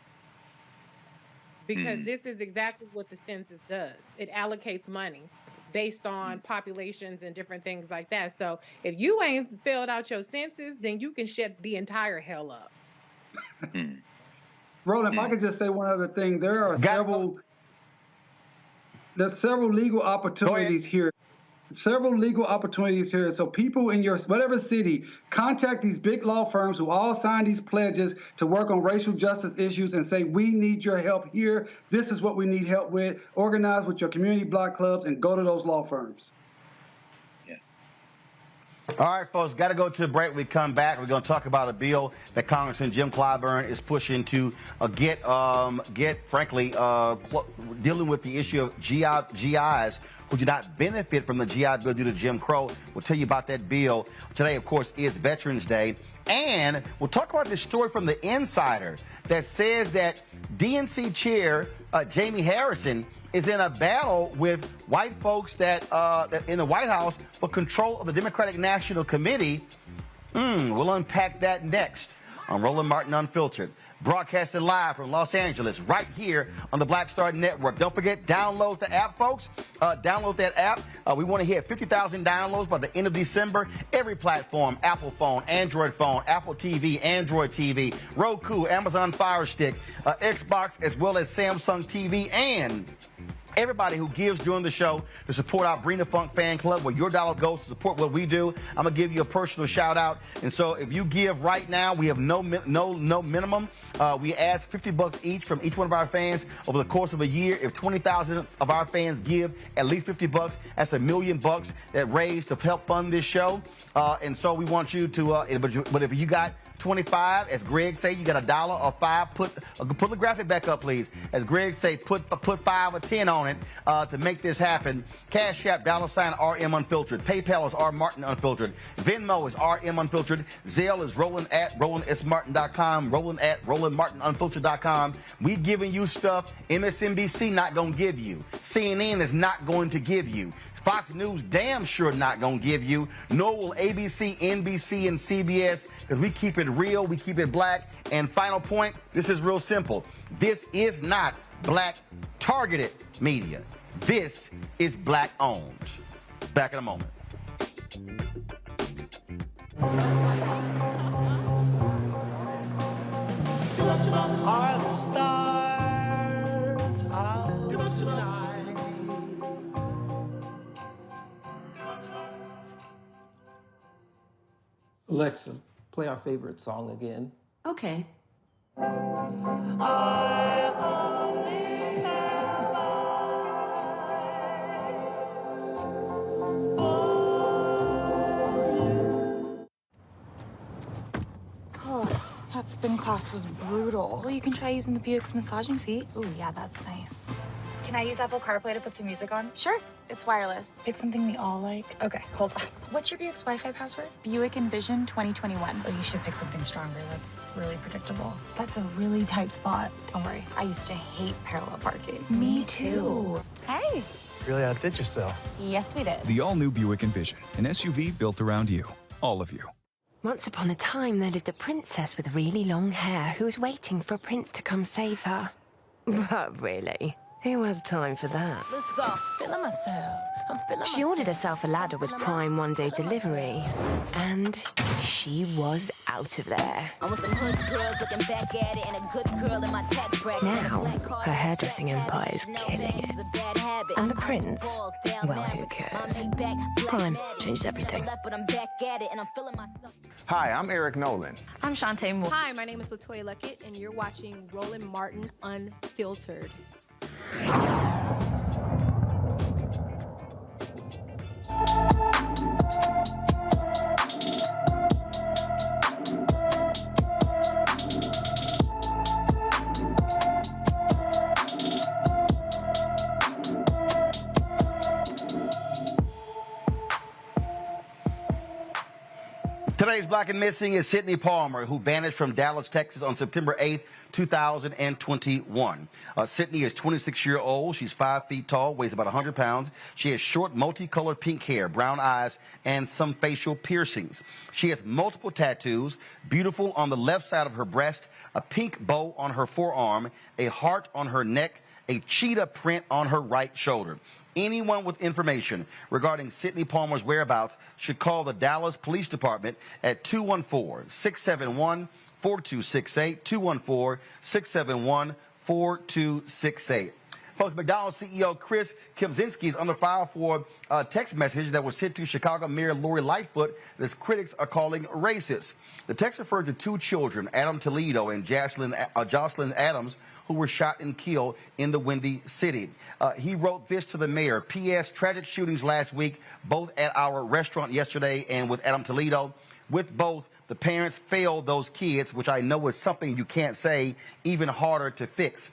Because this is exactly what the census does. It allocates money based on populations and different things like that. So if you ain't filled out your census, then you can shut the entire hell up. Roland, if I could just say one other thing, there's several legal opportunities here. Several legal opportunities here. So people in your whatever city, contact these big law firms who all sign these pledges to work on racial justice issues and say, we need your help here. This is what we need help with. Organize with your community block clubs and go to those law firms. Yes. All right, folks, got to go to a break. We come back. We're going to talk about a bill that Congressman Jim Clyburn is pushing to get frankly, dealing with the issue of GIs who do not benefit from the GI Bill due to Jim Crow. We'll tell you about that bill. Today, of course, is Veterans Day. And we'll talk about this story from The Insider that says that DNC chair Jamie Harrison is in a battle with white folks that in the White House for control of the Democratic National Committee. We'll unpack that next on Roland Martin Unfiltered. Broadcasting live from Los Angeles, right here on the Black Star Network. Don't forget, download the app, folks. Download that app. We want to hit 50,000 downloads by the end of December. Every platform, Apple phone, Android phone, Apple TV, Android TV, Roku, Amazon Fire Stick, Xbox, as well as Samsung TV, and everybody who gives during the show to support our Bring the Funk fan club, where your dollars goes to support what we do. I'm going to give you a personal shout out. And so if you give right now, we have no minimum. We ask $50 each from each one of our fans over the course of a year. If 20,000 of our fans give at least $50, that's $1 million that raised to help fund this show. And so we want you to, but if you got 25, as Greg say, you got $1 or $5. Put the graphic back up, please. As Greg say, put 5 or 10 on it to make this happen. Cash App, $RM Unfiltered. PayPal is R Martin Unfiltered. Venmo is RM Unfiltered. Zelle is Roland at RolandSMartin.com. Roland at RolandMartinUnfiltered.com. We giving you stuff MSNBC not gonna give you. CNN is not going to give you. Fox News damn sure not gonna give you, nor will ABC, NBC, and CBS, because we keep it real, we keep it black. And final point, this is real simple. This is not black targeted media. This is black owned. Back in a moment. Are the stars out tonight? Alexa, play our favorite song again. Okay. Oh, that spin class was brutal. Well, you can try using the Buick's massaging seat. Oh, yeah, that's nice. Can I use Apple CarPlay to put some music on? Sure, it's wireless. Pick something we all like. Okay, hold on. What's your Buick's Wi-Fi password? Buick Envision 2021. Oh, you should pick something stronger. That's really predictable. That's a really tight spot. Don't worry, I used to hate parallel parking. Me too. Hey. Really outdid yourself. Yes, we did. The all-new Buick Envision, an SUV built around you, all of you. Once upon a time, there lived a princess with really long hair who was waiting for a prince to come save her. But really, who has time for that? Let's go. Feeling myself. I'm feeling She ordered herself a ladder with Prime one-day delivery, and she was out of there. I want some hood girls looking back at it and a good girl in my tax bracket. Now, her hairdressing empire is killing it. And the prince, well, who cares? Prime changed everything. Hi, I'm Eric Nolan. I'm Shantae Moore. Hi, my name is LaToya Luckett, and you're watching Roland Martin Unfiltered. Today's Black and Missing is Sydney Palmer, who vanished from Dallas, Texas on September 8th, 2021. Sydney is 26-year-old. She's 5 feet tall, weighs about 100 pounds. She has short, multicolored pink hair, brown eyes, and some facial piercings. She has multiple tattoos, beautiful on the left side of her breast, a pink bow on her forearm, a heart on her neck, a cheetah print on her right shoulder. Anyone with information regarding Sydney Palmer's whereabouts should call the Dallas Police Department at 214-671-4268, 214-671-4268. Folks, McDonald's CEO Chris Kempczynski is under fire for a text message that was sent to Chicago Mayor Lori Lightfoot that his critics are calling racist. The text referred to two children, Adam Toledo and Jocelyn Adams, who were shot and killed in the Windy City. He wrote this to the mayor: P.S. Tragic shootings last week, both at our restaurant yesterday and with Adam Toledo. With both, the parents failed those kids, which I know is something you can't say, even harder to fix.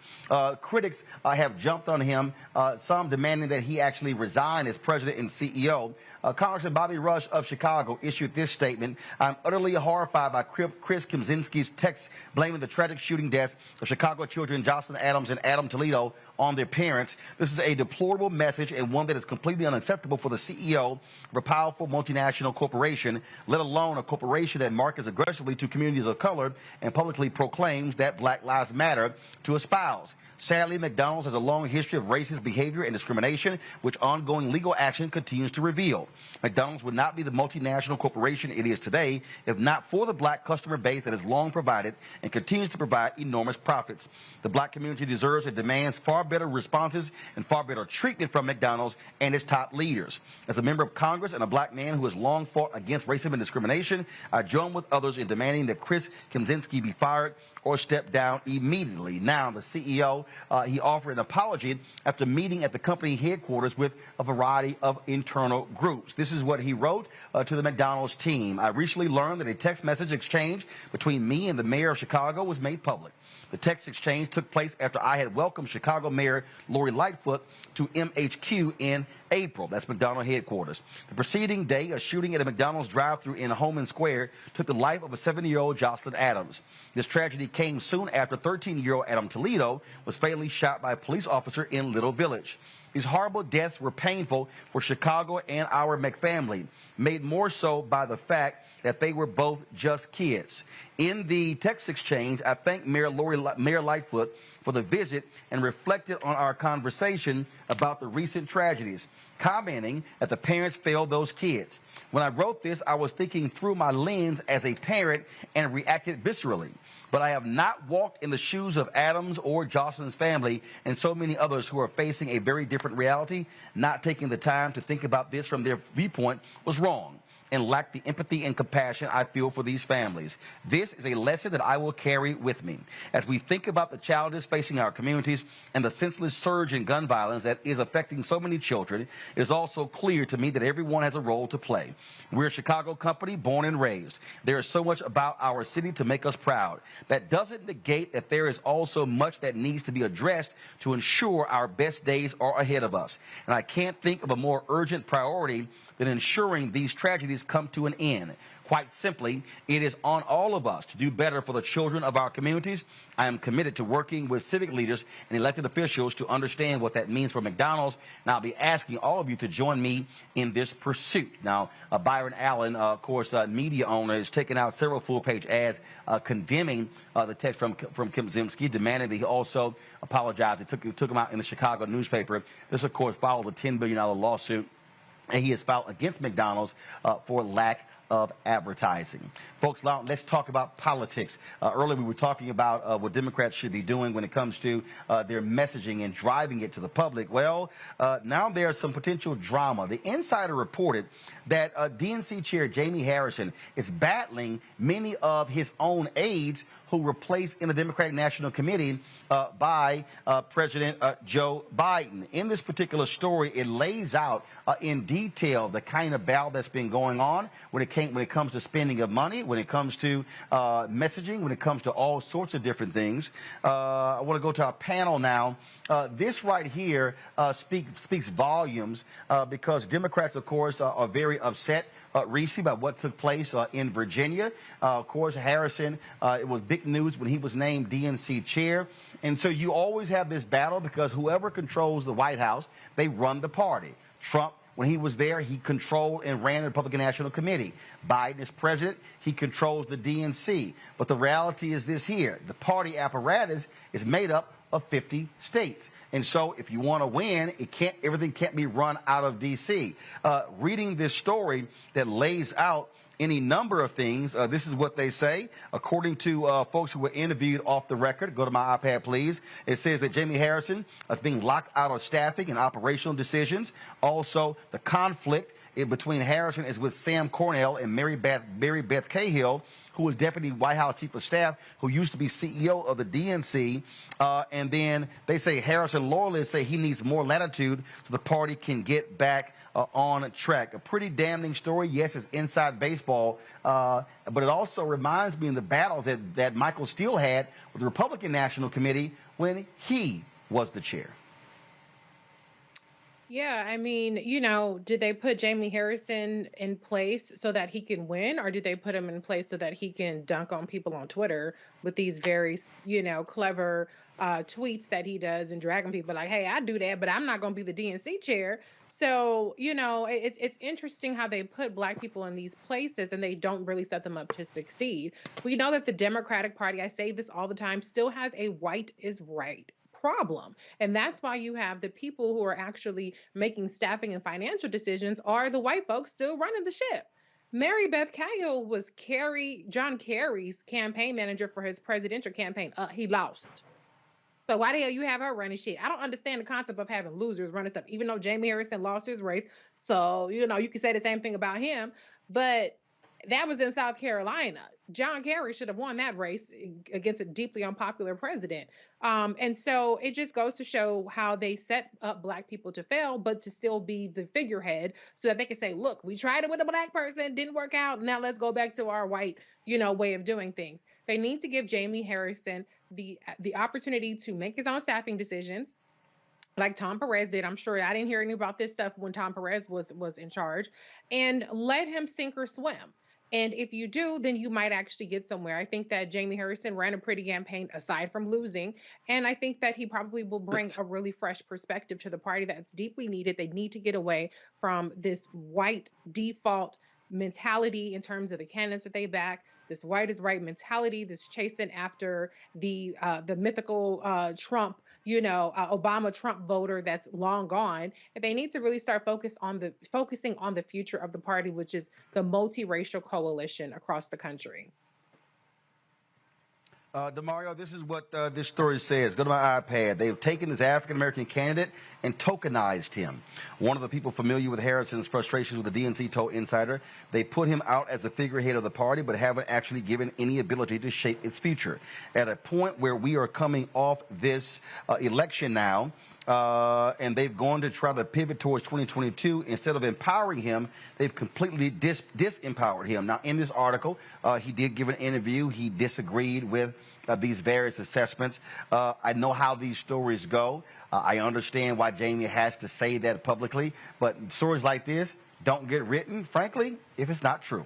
Critics have jumped on him, some demanding that he actually resign as president and CEO. Congressman Bobby Rush of Chicago issued this statement: I'm utterly horrified by Chris Kempczynski's text blaming the tragic shooting deaths of Chicago children Jocelyn Adams and Adam Toledo on their parents. This is a deplorable message and one that is completely unacceptable for the CEO of a powerful multinational corporation, let alone a corporation that markets aggressively to communities of color and publicly proclaims that Black Lives Matter to espouse. Sadly, McDonald's has a long history of racist behavior and discrimination, which ongoing legal action continues to reveal. McDonald's would not be the multinational corporation it is today if not for the Black customer base that has long provided and continues to provide enormous profits. The Black community deserves and demands far better responses and far better treatment from McDonald's and its top leaders. As a member of Congress and a Black man who has long fought against racism and discrimination, I join with others in demanding that Chris Kempczynski be fired or step down immediately. Now, the CEO, he offered an apology after meeting at the company headquarters with a variety of internal groups. This is what he wrote to the McDonald's team. I recently learned that a text message exchange between me and the mayor of Chicago was made public. The text exchange took place after I had welcomed Chicago Mayor Lori Lightfoot to MHQ in April. That's McDonald's headquarters. The preceding day, a shooting at a McDonald's drive-thru in Holman Square took the life of a 7-year-old Jocelyn Adams. This tragedy came soon after 13-year-old Adam Toledo was fatally shot by a police officer in Little Village. These horrible deaths were painful for Chicago and our McFamily, made more so by the fact that they were both just kids. In the text exchange, I thanked Mayor Lightfoot for the visit and reflected on our conversation about the recent tragedies, commenting that the parents failed those kids. When I wrote this, I was thinking through my lens as a parent and reacted viscerally. But I have not walked in the shoes of Adams or Jocelyn's family and so many others who are facing a very different reality. Not taking the time to think about this from their viewpoint was wrong. and lack the empathy and compassion I feel for these families. This is a lesson that I will carry with me. As we think about the challenges facing our communities and the senseless surge in gun violence that is affecting so many children, it is also clear to me that everyone has a role to play. We're a Chicago company, born and raised. There is so much about our city to make us proud. That doesn't negate that there is also much that needs to be addressed to ensure our best days are ahead of us. And I can't think of a more urgent priority than ensuring these tragedies come to an end. Quite simply, it is on all of us to do better for the children of our communities. I am committed to working with civic leaders and elected officials to understand what that means for McDonald's, and I'll be asking all of you to join me in this pursuit. Now, Byron Allen, of course, media owner, has taken out several full-page ads condemning the text from Kim Zemsky, demanding that he also apologize. It took him out in the Chicago newspaper. This, of course, follows a $10 billion lawsuit, and he has filed against McDonald's for lack of advertising. Folks, let's talk about politics. Earlier we were talking about what Democrats should be doing when it comes to their messaging and driving it to the public. Well, now there's some potential drama. The Insider reported that DNC Chair Jamie Harrison is battling many of his own aides who were placed in the Democratic National Committee by President Joe Biden. In this particular story, it lays out in detail the kind of battle that's been going on when it comes to spending of money, when it comes to messaging, when it comes to all sorts of different things. I want to go to our panel now. This right here speaks volumes because Democrats, of course, are very upset, Reese, about what took place in Virginia. Of course, Harrison, it was big news when he was named DNC chair. And so you always have this battle because whoever controls the White House, they run the party. Trump, when he was there, he controlled and ran the Republican National Committee. Biden is president. He controls the DNC. But the reality is this here. The party apparatus is made up of 50 states. And so if you want to win, everything can't be run out of D.C. Reading this story that lays out any number of things, this is what they say. According to folks who were interviewed off the record, go to my iPad, please. It says that Jamie Harrison is being locked out of staffing and operational decisions. Also, the conflict between Harrison is with Sam Cornell and Mary Beth Cahill, who was Deputy White House Chief of Staff, who used to be CEO of the DNC. And then they say Harrison loyalists say he needs more latitude so the party can get back on track. A pretty damning story. Yes, it's inside baseball, but it also reminds me of the battles that Michael Steele had with the Republican National Committee when he was the chair. Yeah, I mean, did they put Jamie Harrison in place so that he can win, or did they put him in place so that he can dunk on people on Twitter with these very, clever tweets that he does and dragging people like, hey, I do that, but I'm not going to be the DNC chair. So, it's interesting how they put Black people in these places and they don't really set them up to succeed. We know that the Democratic Party, I say this all the time, still has a white is right problem. And that's why you have the people who are actually making staffing and financial decisions are the white folks still running the ship. Mary Beth Cahill was John Kerry's campaign manager for his presidential campaign. He lost. So why the hell you have her running shit? I don't understand the concept of having losers running stuff, even though Jamie Harrison lost his race. So, you can say the same thing about him. But that was in South Carolina. John Kerry should have won that race against a deeply unpopular president. And so it just goes to show how they set up Black people to fail, but to still be the figurehead so that they can say, look, we tried it with a Black person, didn't work out. Now let's go back to our white, way of doing things. They need to give Jamie Harrison the opportunity to make his own staffing decisions, like Tom Perez did. I'm sure I didn't hear any about this stuff when Tom Perez was in charge, and let him sink or swim. And if you do, then you might actually get somewhere. I think that Jamie Harrison ran a pretty campaign aside from losing. And I think that he probably will bring a really fresh perspective to the party that's deeply needed. They need to get away from this white default mentality in terms of the candidates that they back, this white is right mentality, this chasing after the mythical Trump, Obama Trump voter that's long gone. And they need to really start focusing on the future of the party, which is the multiracial coalition across the country. DeMario, this is what this story says. Go to my iPad. They've taken this African-American candidate and tokenized him. One of the people familiar with Harrison's frustrations with the DNC told Insider, they put him out as the figurehead of the party, but haven't actually given any ability to shape its future. At a point where we are coming off this election now, and they've gone to try to pivot towards 2022. Instead of empowering him, they've completely disempowered him. Now, in this article, he did give an interview. He disagreed with these various assessments. I know how these stories go. I understand why Jamie has to say that publicly, but stories like this don't get written, frankly, if it's not true.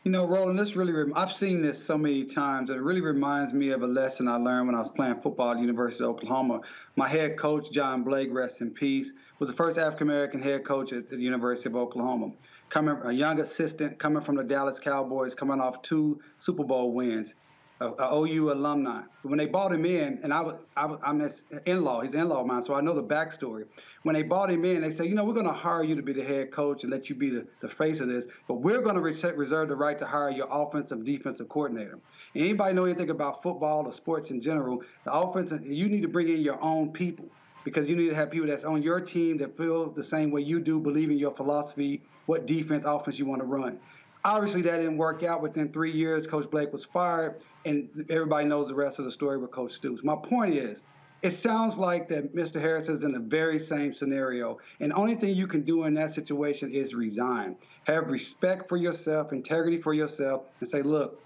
You know, Roland, this really, I've seen this so many times. It really reminds me of a lesson I learned when I was playing football at the University of Oklahoma. My head coach, John Blake, rest in peace, was the first African-American head coach at the University of Oklahoma. A young assistant coming from the Dallas Cowboys, coming off 2 Super Bowl wins. OU alumni. When they brought him in, and I'm his in-law, he's an in-law of mine, so I know the backstory. When they brought him in, they said, you know, we're going to hire you to be the head coach and let you be the face of this, but we're going to reserve the right to hire your offensive, defensive coordinator. And anybody know anything about football or sports in general, the offense, you need to bring in your own people, because you need to have people that's on your team that feel the same way you do, believe in your philosophy, what defense, offense you want to run. Obviously, that didn't work out. Within 3 years, Coach Blake was fired, and everybody knows the rest of the story with Coach Stoops. My point is, it sounds like that Mr. Harris is in the very same scenario, and the only thing you can do in that situation is resign. Have respect for yourself, integrity for yourself, and say, look,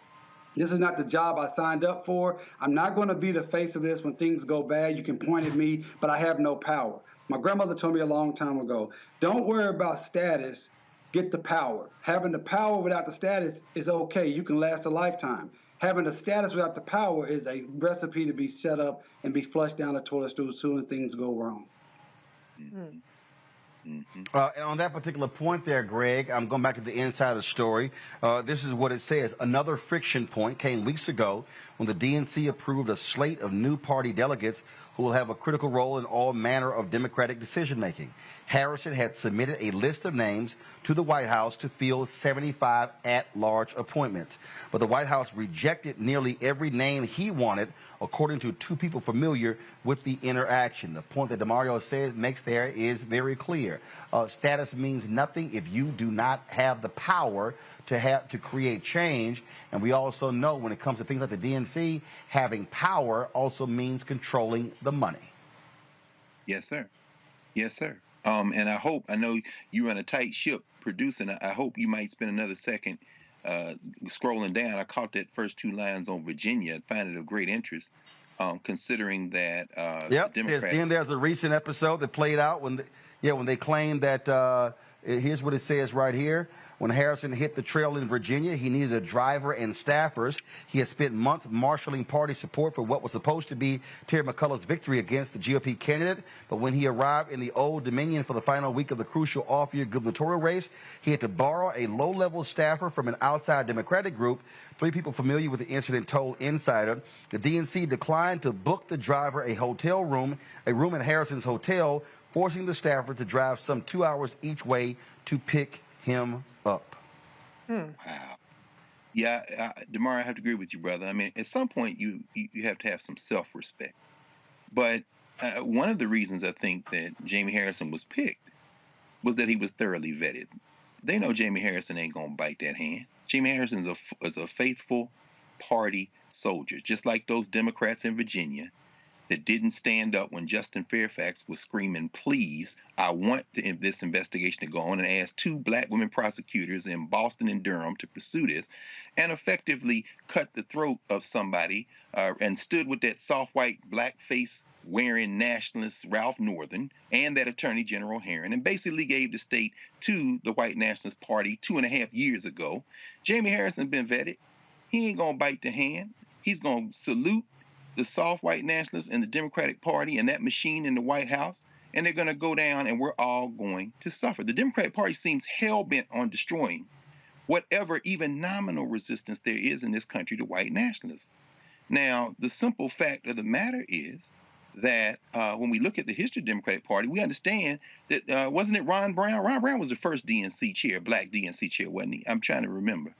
this is not the job I signed up for. I'm not going to be the face of this when things go bad. You can point at me, but I have no power. My grandmother told me a long time ago, don't worry about status. Get the power. Having the power without the status is okay. You can last a lifetime. Having the status without the power is a recipe to be set up and be flushed down the toilet stool as soon as things go wrong. And on that particular point there, Greg, I'm going back to the insider story. This is what it says. Another friction point came weeks ago when the DNC approved a slate of new party delegates who will have a critical role in all manner of Democratic decision-making. Harrison had submitted a list of names to the White House to fill 75 at-large appointments. But the White House rejected nearly every name he wanted, according to 2 people familiar with the interaction. The point that DeMario makes there is very clear. Status means nothing if you do not have the power to create change. And we also know when it comes to things like the DNC, having power also means controlling the money. Yes, sir. Yes, sir. And I know you run a tight ship producing. I hope you might spend another second scrolling down. I caught that first 2 lines on Virginia and find it of great interest, considering that the Democrats. Then there's a recent episode that played out when they claimed that, here's what it says right here. When Harrison hit the trail in Virginia, he needed a driver and staffers. He had spent months marshaling party support for what was supposed to be Terry McCullough's victory against the GOP candidate. But when he arrived in the Old Dominion for the final week of the crucial off-year gubernatorial race, he had to borrow a low-level staffer from an outside Democratic group. 3 people familiar with the incident told Insider the DNC declined to book the driver a room at Harrison's hotel, forcing the staffer to drive some 2 hours each way to pick him up. Wow. Yeah, DeMar, I have to agree with you, brother. I mean, at some point, you have to have some self-respect. But one of the reasons I think that Jamie Harrison was picked was that he was thoroughly vetted. They know Jamie Harrison ain't going to bite that hand. Jamie Harrison is a faithful party soldier, just like those Democrats in Virginia that didn't stand up when Justin Fairfax was screaming, please, I want this investigation to go on, and asked 2 black women prosecutors in Boston and Durham to pursue this, and effectively cut the throat of somebody and stood with that soft white blackface wearing nationalist Ralph Northern and that Attorney General Herron, and basically gave the state to the white nationalist party 2.5 years ago. Jamie Harrison been vetted. He ain't gonna bite the hand. He's gonna salute the soft white nationalists in the Democratic Party and that machine in the White House, and they're going to go down and we're all going to suffer. The Democratic Party seems hell-bent on destroying whatever even nominal resistance there is in this country to white nationalism. Now, the simple fact of the matter is that when we look at the history of the Democratic Party, we understand that, wasn't it Ron Brown? Ron Brown was the first DNC chair, black DNC chair, wasn't he? I'm trying to remember.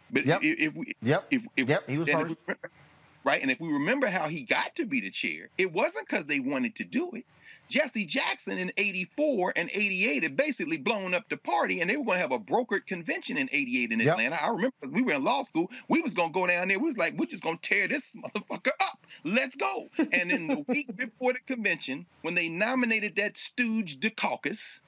But he was first. right? And if we remember how he got to be the chair, it wasn't because they wanted to do it. Jesse Jackson in 84 and 88 had basically blown up the party, and they were going to have a brokered convention in 88 in Atlanta. I remember because we were in law school. We was going to go down there. We was like, we're just going to tear this motherfucker up. Let's go. And in the week before the convention, when they nominated that stooge the Caucus,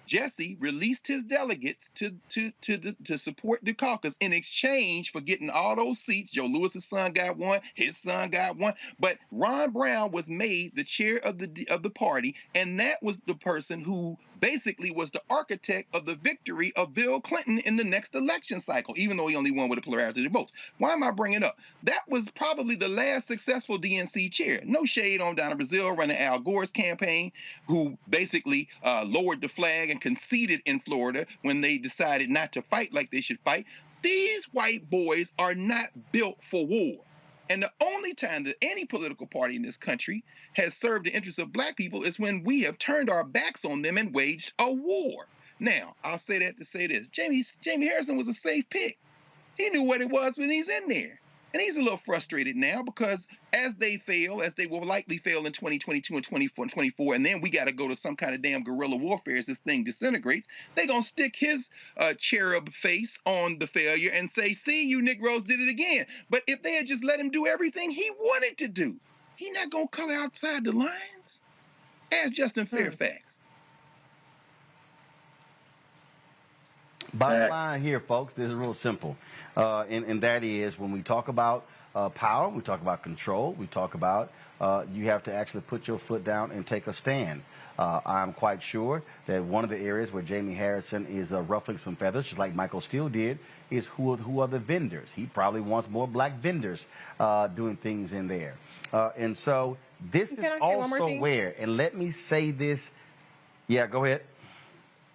Jesse released his delegates to support the caucus in exchange for getting all those seats. Joe Lewis's son got one, his son got one, but Ron Brown was made the chair of the party, and that was the person who basically was the architect of the victory of Bill Clinton in the next election cycle, even though he only won with a plurality of votes. Why am I bringing it up? That was probably the last successful DNC chair. No shade on Donna Brazile running Al Gore's campaign, who basically lowered the flag and conceded in Florida when they decided not to fight like they should fight. These white boys are not built for war. And the only time that any political party in this country has served the interests of black people is when we have turned our backs on them and waged a war. Now, I'll say that to say this. Jamie Harrison was a safe pick. He knew what it was when he's in there. And he's a little frustrated now because as they fail, as they will likely fail in 2022 and 24, and then we got to go to some kind of damn guerrilla warfare as this thing disintegrates, they're going to stick his cherub face on the failure and say, see, you Negroes did it again. But if they had just let him do everything he wanted to do, he's not going to color outside the lines. Ask Justin Fairfax. Bottom line here, folks, this is real simple. And that is when we talk about power, we talk about control, we talk about you have to actually put your foot down and take a stand. I'm quite sure that one of the areas where Jamie Harrison is ruffling some feathers, just like Michael Steele did, is who are the vendors. He probably wants more black vendors doing things in there. And so this is also where, and let me say this. Yeah, go ahead.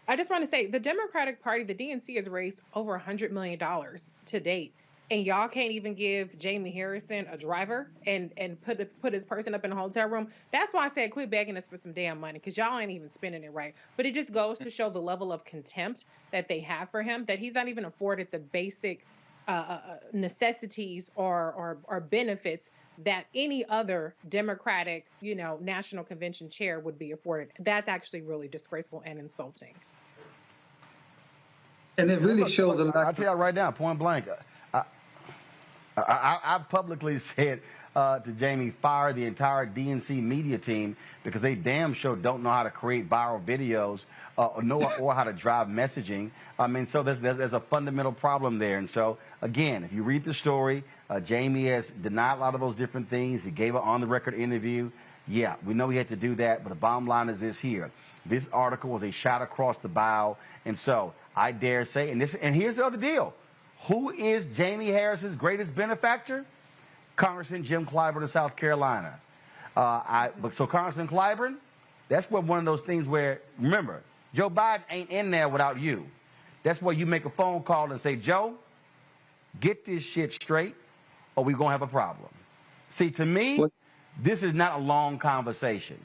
I just want to say the Democratic Party, the DNC, has raised over $100 million to date. And y'all can't even give Jamie Harrison a driver and put his person up in a hotel room. That's why I said quit begging us for some damn money, because y'all ain't even spending it right. But it just goes to show the level of contempt that they have for him, that he's not even afforded the basic necessities or benefits that any other Democratic, national convention chair would be afforded. That's actually really disgraceful and insulting. And it really shows a lot. I'll tell you right now, point blank. I publicly said to Jamie, fire the entire DNC media team because they damn sure don't know how to create viral videos or how to drive messaging. I mean, so there's a fundamental problem there. And so, again, if you read the story, Jamie has denied a lot of those different things. He gave an on-the-record interview. Yeah, we know he had to do that, but the bottom line is this here. This article was a shot across the bow. And so I dare say, and here's the other deal. Who is Jamie Harrison's greatest benefactor? Congressman Jim Clyburn of South Carolina. So Congressman Clyburn, that's one of those things where, remember, Joe Biden ain't in there without you. That's where you make a phone call and say, Joe, get this shit straight or we're going to have a problem. See, to me, this is not a long conversation.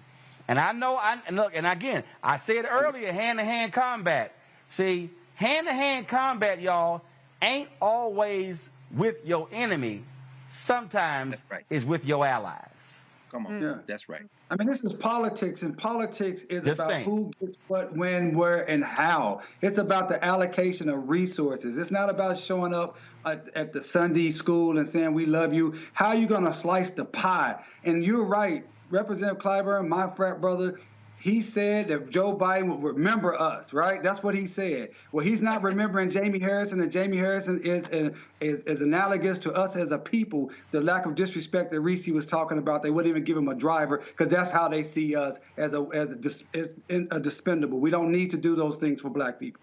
And I know, and again, I said earlier, hand-to-hand combat. See, hand-to-hand combat, y'all, ain't always with your enemy. Sometimes it's with your allies. Come on, yeah. That's right. I mean, this is politics, and politics is about who gets what, when, where, and how. It's about the allocation of resources. It's not about showing up at the Sunday school and saying, we love you. How are you going to slice the pie? And you're right. Representative Clyburn, my frat brother, he said that Joe Biden would remember us, right? That's what he said. Well, he's not remembering Jamie Harrison, and Jamie Harrison is analogous to us as a people. The lack of disrespect that Reese was talking about, they wouldn't even give him a driver because that's how they see us as a dispendable. We don't need to do those things for black people.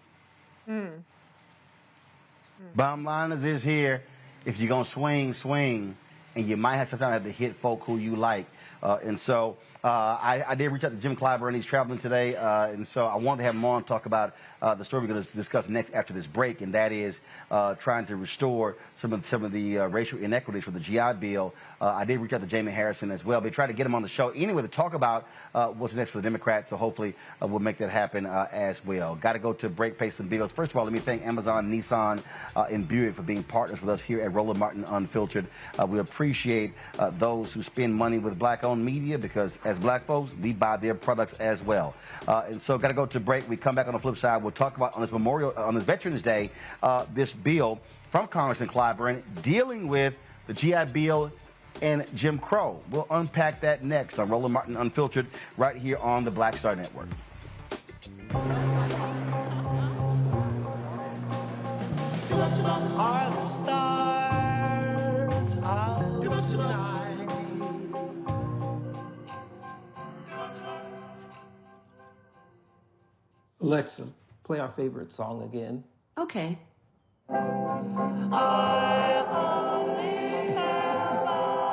Bottom line is this here: if you're gonna swing, and you might have sometimes have to hit folk who you like. And so I did reach out to Jim Clyburn. He's traveling today. And so I wanted to have him on to talk about the story we're going to discuss next after this break, and that is trying to restore some of the racial inequities for the GI Bill. I did reach out to Jamie Harrison as well. They tried to get him on the show anyway to talk about what's next for the Democrats, so hopefully we'll make that happen as well. Got to go to break, pay some bills. First of all, let me thank Amazon, Nissan, and Buick for being partners with us here at Roland Martin Unfiltered. We appreciate those who spend money with black-owned media, because as black folks, we buy their products as well. And so got to go to break. We come back on the flip side. We'll talk about on this Veterans Day, this bill from Congressman Clyburn dealing with the GI Bill and Jim Crow. We'll unpack that next on Roland Martin Unfiltered right here on the Black Star Network. Are the stars out tonight? Alexa, play our favorite song again. Okay. I only have eyes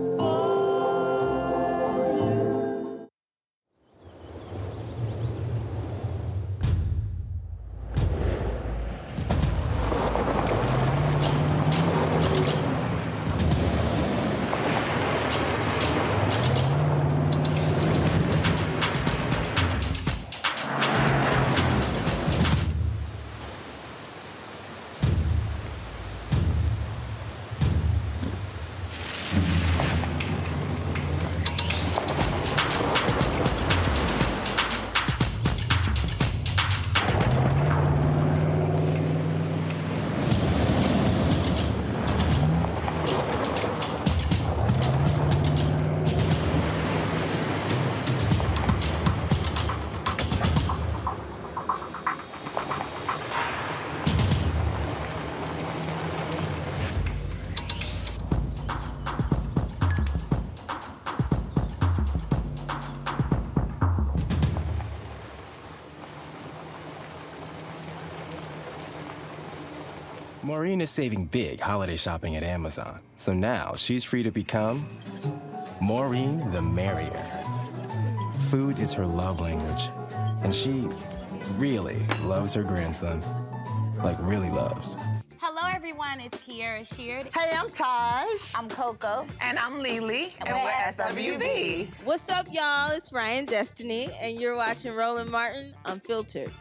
for you. Maureen is saving big holiday shopping at Amazon, so now she's free to become Maureen the Merrier. Food is her love language, and she really loves her grandson. Like, really loves. Hello, everyone. It's Kiara Sheard. Hey, I'm Taj. I'm Coco. And I'm Lily. And we're SWV. What's up, y'all? It's Ryan Destiny, and you're watching Roland Martin Unfiltered.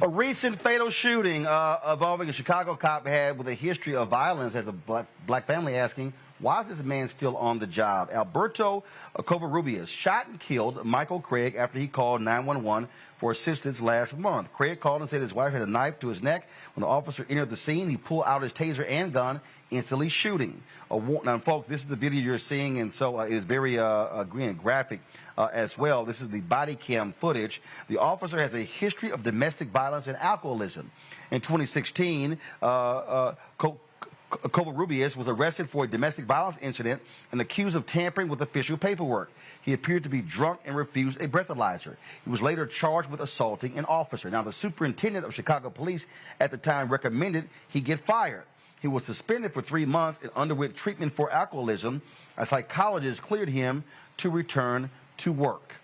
A recent fatal shooting involving a Chicago cop had with a history of violence has a black family asking, why is this man still on the job? Alberto Covarrubias shot and killed Michael Craig after he called 911 for assistance last month. Craig called and said his wife had a knife to his neck. When the officer entered the scene, he pulled out his taser and gun, instantly shooting. Now, folks, this is the video you're seeing, and so it is very green and graphic as well. This is the body cam footage. The officer has a history of domestic violence and alcoholism. In 2016, Covarrubias was arrested for a domestic violence incident and accused of tampering with official paperwork. He appeared to be drunk and refused a breathalyzer. He was later charged with assaulting an officer. Now, the superintendent of Chicago Police at the time recommended he get fired. He was suspended for 3 months and underwent treatment for alcoholism. A psychologist cleared him to return to work.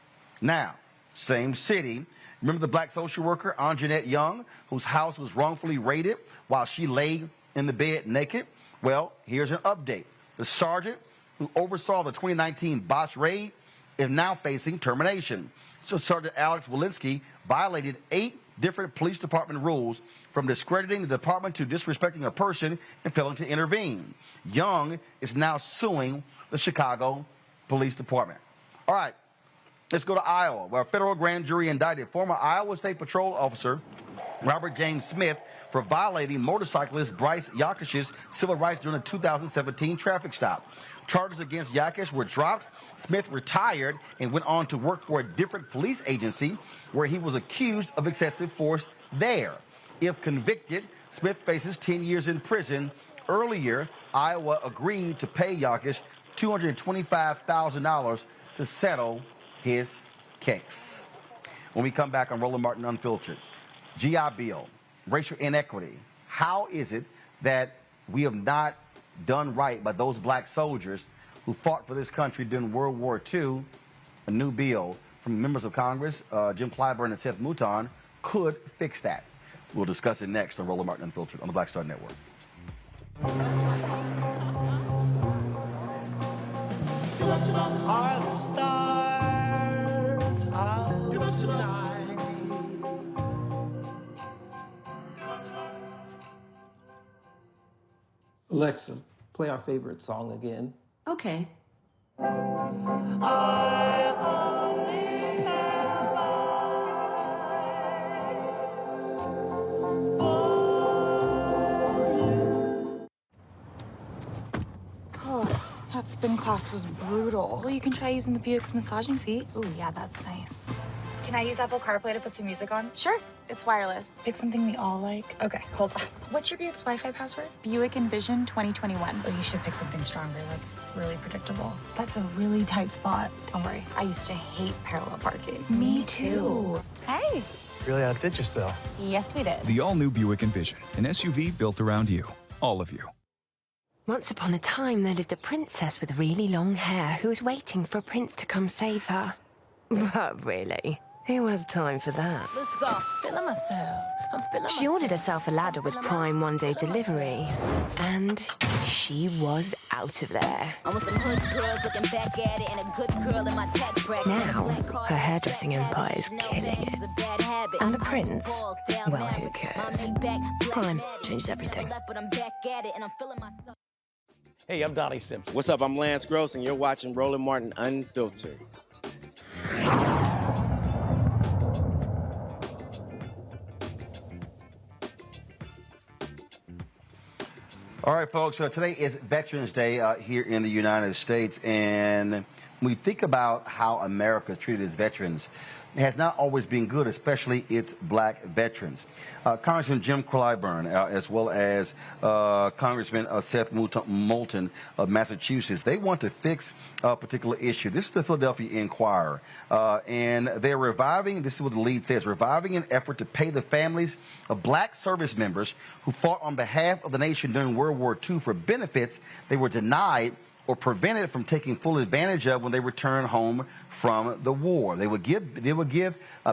Now, same city. Remember the black social worker, Anjanette Young, whose house was wrongfully raided while she lay in the bed naked? Well, here's an update. The sergeant who oversaw the 2019 botched raid is now facing termination. So Sergeant Alex Walensky violated 8 different police department rules, from discrediting the department to disrespecting a person and failing to intervene. Young is now suing the Chicago Police Department. All right, let's go to Iowa, where a federal grand jury indicted former Iowa State Patrol officer Robert James Smith for violating motorcyclist Bryce Yakish's civil rights during a 2017 traffic stop. Charges against Yakish were dropped. Smith retired and went on to work for a different police agency where he was accused of excessive force there. If convicted, Smith faces 10 years in prison. Earlier, Iowa agreed to pay Yakish $225,000 to settle his case. when we come back on Roland Martin Unfiltered. GI Bill, racial inequity. How is it that we have not done right by those black soldiers who fought for this country during World War II? A new bill from members of Congress, Jim Clyburn and Seth Mouton, could fix that. We'll discuss it next on Roland Martin Unfiltered on the Black Star Network. Are the stars out tonight? Alexa, play our favorite song again. Okay. I only have eyes Oh, that spin class was brutal. Well, you can try using the Buick's massaging seat. Ooh, yeah, that's nice. Can I use Apple CarPlay to put some music on? Sure, it's wireless. Pick something we all like. Okay, hold on. What's your Buick's Wi-Fi password? Buick Envision 2021. Oh, you should pick something stronger. That's really predictable. That's a really tight spot. Don't worry, I used to hate parallel parking. Me too. Hey. Really outdid yourself. Yes, we did. The all-new Buick Envision, an SUV built around you, all of you. Once upon a time, there lived a princess with really long hair who was waiting for a prince to come save her. But really, who has time for that? Let's go. Feeling myself. I'm feeling She ordered herself a ladder with Prime one-day delivery, and she was out of there. I want some hood girls looking back at it and a good girl in my tax bracket. Now, her hairdressing empire is killing it. And the prince, well, who cares? Prime changes everything. Hey, I'm Donnie Simpson. What's up? I'm Lance Gross, and you're watching Roland Martin Unfiltered. All right, folks, so today is Veterans Day here in the United States, and when we think about how America treated its veterans, it has not always been good, especially its black veterans. Congressman Jim Clyburn, as well as Congressman Seth Moulton of Massachusetts, they want to fix a particular issue. This is the Philadelphia Inquirer, and they're reviving, this is what the lead says, reviving an effort to pay the families of black service members who fought on behalf of the nation during World War II for benefits they were denied or prevented from taking full advantage of when they returned home from the war. They would give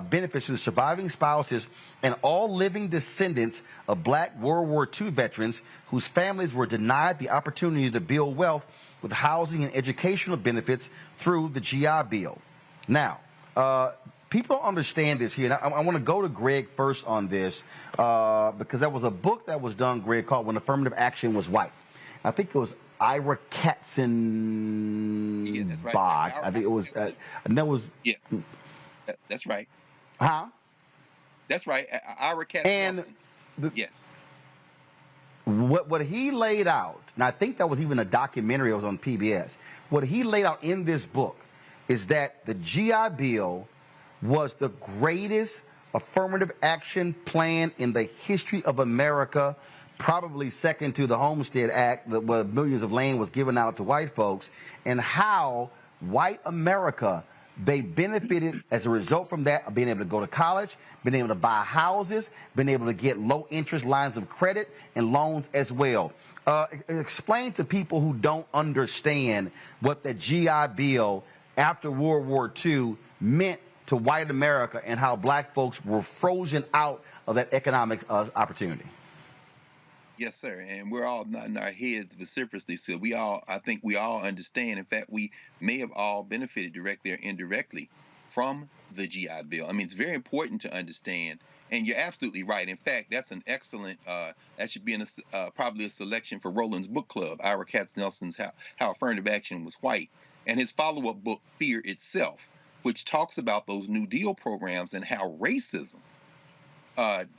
benefits to the surviving spouses and all living descendants of black World War II veterans whose families were denied the opportunity to build wealth with housing and educational benefits through the GI Bill. Now, people don't understand this here. And I want to go to Greg first on this because there was a book that was done, Greg, called When Affirmative Action Was White. I think it was Ira Katzenbach. Yeah, that's right. I think it was, and that was. Yeah, that's right. Huh? That's right. Ira Katzenbach. And yes. What he laid out, and I think that was even a documentary that was on PBS. What he laid out in this book is that the GI Bill was the greatest affirmative action plan in the history of America, probably second to the Homestead Act, where millions of land was given out to white folks, and how white America, they benefited as a result from that of being able to go to college, being able to buy houses, being able to get low interest lines of credit and loans as well. Explain to people who don't understand what the GI Bill after World War II meant to white America and how black folks were frozen out of that economic opportunity. Yes, sir. And we're all nodding our heads vociferously. So I think we all understand. In fact, we may have all benefited directly or indirectly from the GI Bill. I mean, it's very important to understand. And you're absolutely right. In fact, that's an excellent, that should be in probably a selection for Roland's book club, Ira Katznelson's How Affirmative Action Was White, and his follow-up book, Fear Itself, which talks about those New Deal programs and how racism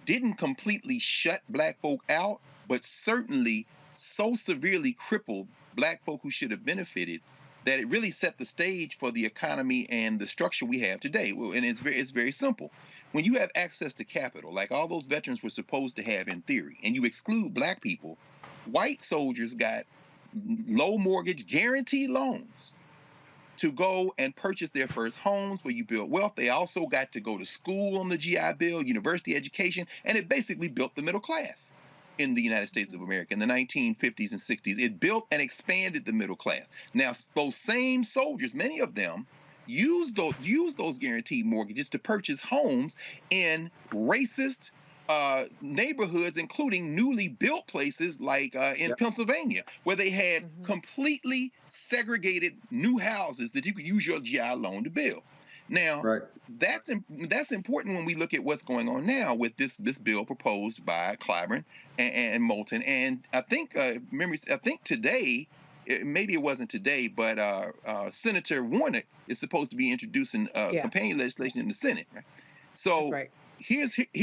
didn't completely shut black folk out, but certainly so severely crippled black folk who should have benefited that it really set the stage for the economy and the structure we have today. And it's very simple. When you have access to capital, like all those veterans were supposed to have in theory, and you exclude black people, white soldiers got low mortgage guaranteed loans to go and purchase their first homes where you build wealth. They also got to go to school on the GI Bill, university education, and it basically built the middle class in the United States of America in the 1950s and 60s. It built and expanded the middle class. Now, those same soldiers, many of them, use those guaranteed mortgages to purchase homes in racist neighborhoods, including newly built places like in Pennsylvania, where they had completely segregated new houses that you could use your GI loan to build. Now, that's important when we look at what's going on now with this bill proposed by Clyburn and Moulton. And I think today, maybe it wasn't today, but Senator Warnock is supposed to be introducing companion legislation in the Senate. Right? So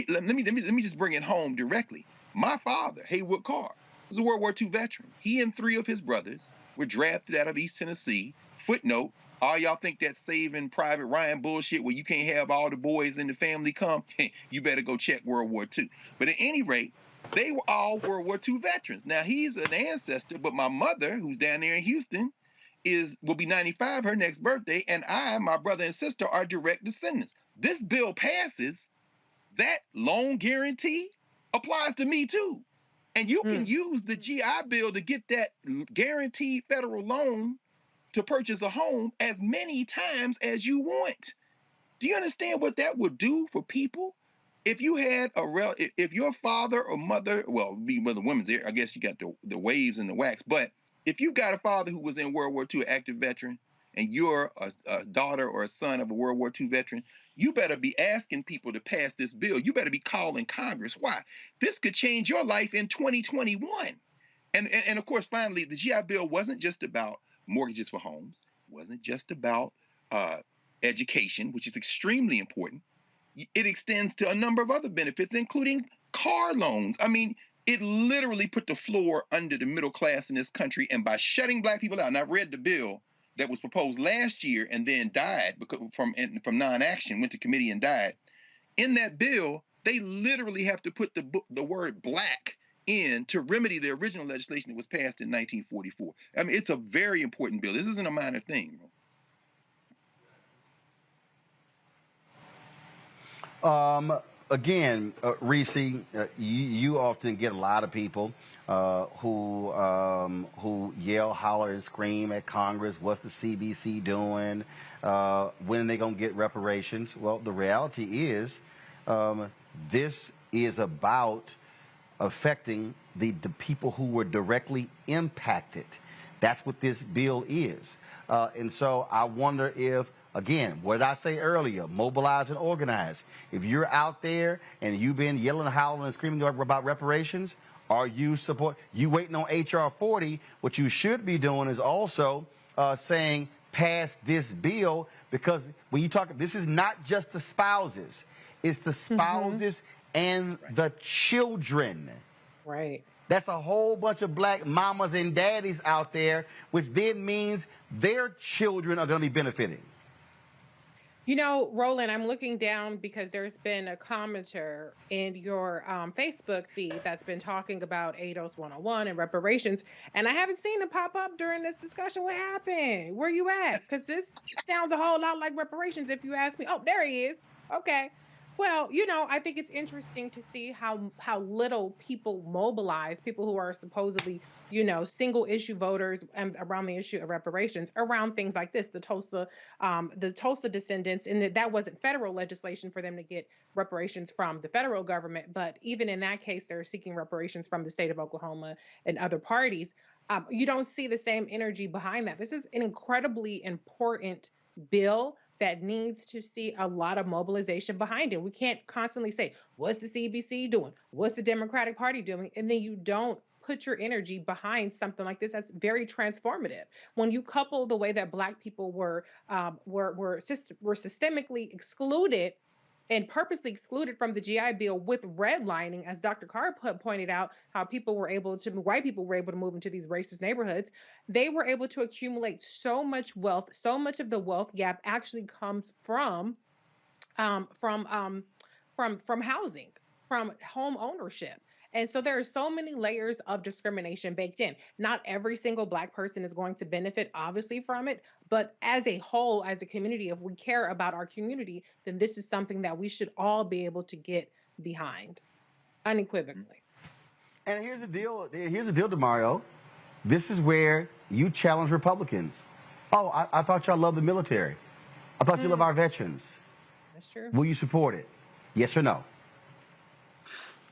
let me just bring it home directly. My father, Haywood Carr, was a World War II veteran. He and 3 of his brothers were drafted out of East Tennessee. Footnote: all y'all think that Saving Private Ryan bullshit where you can't have all the boys in the family come, you better go check World War II. But at any rate, they were all World War II veterans. Now, he's an ancestor, but my mother, who's down there in Houston, will be 95 her next birthday, and my brother and sister are direct descendants. This bill passes, that loan guarantee applies to me too. And you can use the GI Bill to get that guaranteed federal loan to purchase a home as many times as you want. Do you understand what that would do for people? If you had if your father or mother, well, the women's there, I guess you got the waves and the wax, but if you've got a father who was in World War II, an active veteran, and you're a daughter or a son of a World War II veteran, you better be asking people to pass this bill. You better be calling Congress. Why? This could change your life in 2021. And of course, finally, the GI Bill wasn't just about mortgages for homes, wasn't just about education, which is extremely important. It extends to a number of other benefits, including car loans. I mean, it literally put the floor under the middle class in this country. And by shutting Black people out, and I've read the bill that was proposed last year and then died from non-action, went to committee and died. In that bill, they literally have to put the word Black in to remedy the original legislation that was passed in 1944. I mean, it's a very important bill. This isn't a minor thing. Again, Reese, you often get a lot of people who yell, holler, and scream at Congress. What's the CBC doing? When are they going to get reparations? Well, the reality is this is about affecting the people who were directly impacted. That's what this bill is. And so I wonder if, again, what did I say earlier? Mobilize and organize. If you're out there and you've been yelling, howling, and screaming about reparations, are you waiting on H.R. 40? What you should be doing is also saying, pass this bill, because when you talk, this is not just the spouses. It's the spouses and the children. Right. That's a whole bunch of Black mamas and daddies out there, which then means their children are going to be benefiting. You know, Roland, I'm looking down because there's been a commenter in your Facebook feed that's been talking about ADOS 101 and reparations, and I haven't seen it pop up during this discussion. What happened? Where you at? Because this sounds a whole lot like reparations if you ask me. Oh, there he is. Okay. Well, you know, I think it's interesting to see how little people mobilize, people who are supposedly, you know, single issue voters and around the issue of reparations, around things like this, the Tulsa descendants, and that wasn't federal legislation for them to get reparations from the federal government. But even in that case, they're seeking reparations from the state of Oklahoma and other parties. You don't see the same energy behind that. This is an incredibly important bill that needs to see a lot of mobilization behind it. We can't constantly say, what's the CBC doing? What's the Democratic Party doing? And then you don't put your energy behind something like this that's very transformative. When you couple the way that Black people were systemically excluded and purposely excluded from the GI Bill with redlining, as Dr. Carr pointed out, how white people were able to move into these racist neighborhoods. They were able to accumulate so much wealth. So much of the wealth gap actually comes from housing, from home ownership. And so there are so many layers of discrimination baked in. Not every single Black person is going to benefit, obviously, from it. But as a whole, as a community, if we care about our community, then this is something that we should all be able to get behind unequivocally. And here's the deal. Here's the deal, DeMario. This is where you challenge Republicans. Oh, I thought y'all loved the military. I thought you love our veterans. That's true. Will you support it? Yes or no?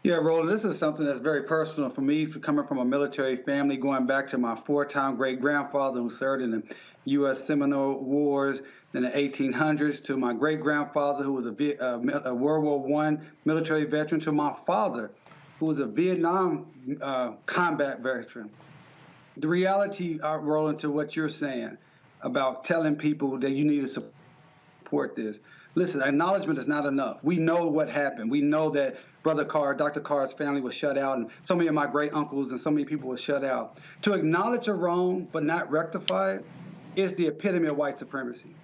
Yeah, Roland, this is something that's very personal for me, coming from a military family, going back to my four-time great-grandfather who served in the U.S. Seminole Wars in the 1800s, to my great-grandfather who was a World War I military veteran, to my father who was a Vietnam combat veteran. The reality, Roland, to what you're saying about telling people that you need to support this. Listen, acknowledgement is not enough. We know what happened. We know that Brother Carr, Dr. Carr's family was shut out, and so many of my great uncles and so many people were shut out. To acknowledge a wrong but not rectify it is the epitome of white supremacy.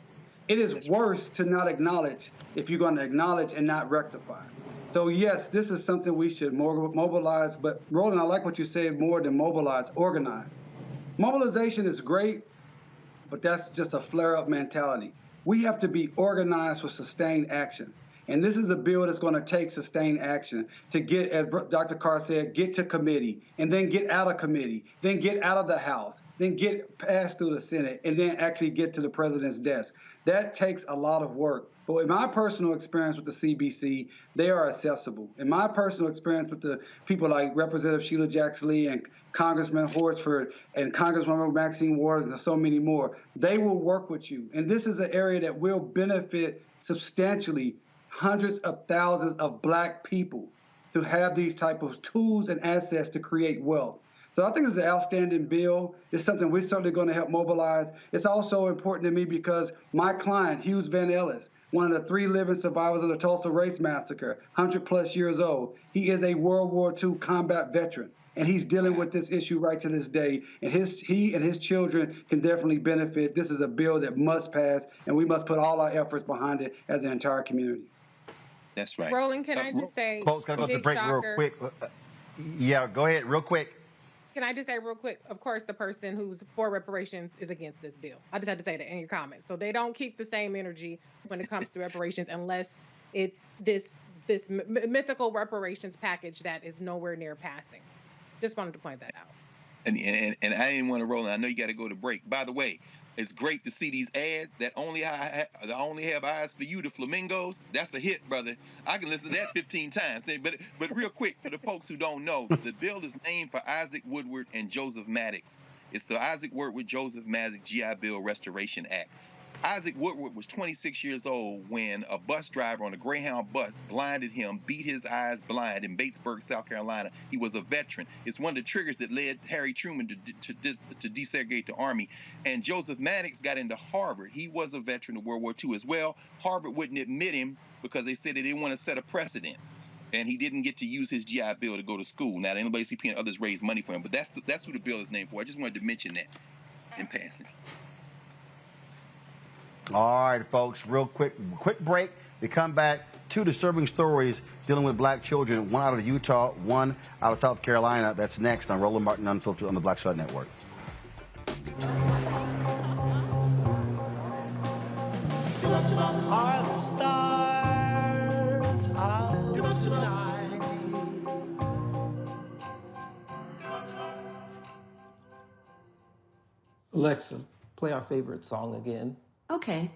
It is worse to not acknowledge if you're going to acknowledge and not rectify. So yes, this is something we should more mobilize, but Roland, I like what you said, more than mobilize, organize. Mobilization is great, but that's just a flare-up mentality. We have to be organized for sustained action. And this is a bill that's going to take sustained action to get, as Dr. Carr said, get to committee, and then get out of committee, then get out of the House, then get passed through the Senate, and then actually get to the president's desk. That takes a lot of work. But in my personal experience with the CBC, they are accessible. In my personal experience with the people like Representative Sheila Jackson Lee and Congressman Horsford and Congresswoman Maxine Waters and so many more, they will work with you. And this is an area that will benefit substantially hundreds of thousands of Black people to have these type of tools and assets to create wealth. So I think it's an outstanding bill. It's something we're certainly going to help mobilize. It's also important to me because my client, Hughes Van Ellis, one of the 3 living survivors of the Tulsa Race Massacre, 100+ years old, he is a World War II combat veteran, and he's dealing with this issue right to this day. And he and his children can definitely benefit. This is a bill that must pass, and we must put all our efforts behind it as an entire community. That's right. Roland, can I just say, Folks, gotta go to break real quick. Yeah, go ahead, real quick. Can I just say real quick, of course, the person who's for reparations is against this bill. I just had to say that in your comments. So they don't keep the same energy when it comes to reparations unless it's this mythical reparations package that is nowhere near passing. Just wanted to point that out. And I didn't want to roll. I know you got to go to break. By the way, it's great to see these ads that only have eyes for you, the flamingos. That's a hit, brother. I can listen to that 15 times. But real quick, for the folks who don't know, the bill is named for Isaac Woodward and Joseph Maddox. It's the Isaac Woodward Joseph Maddox GI Bill Restoration Act. Isaac Woodward was 26 years old when a bus driver on a Greyhound bus blinded him, beat his eyes blind in Batesburg, South Carolina. He was a veteran. It's one of the triggers that led Harry Truman to desegregate the Army. And Joseph Maddox got into Harvard. He was a veteran of World War II as well. Harvard wouldn't admit him because they said they didn't want to set a precedent. And he didn't get to use his GI Bill to go to school. Now, the NAACP and others raised money for him, but that's who the bill is named for. I just wanted to mention that in passing. All right, folks, real quick break. We come back. 2 disturbing stories dealing with Black children, one out of Utah, one out of South Carolina. That's next on Roland Martin Unfiltered on the Black Star Network. Are the stars out tonight? Alexa, play our favorite song again. Okay.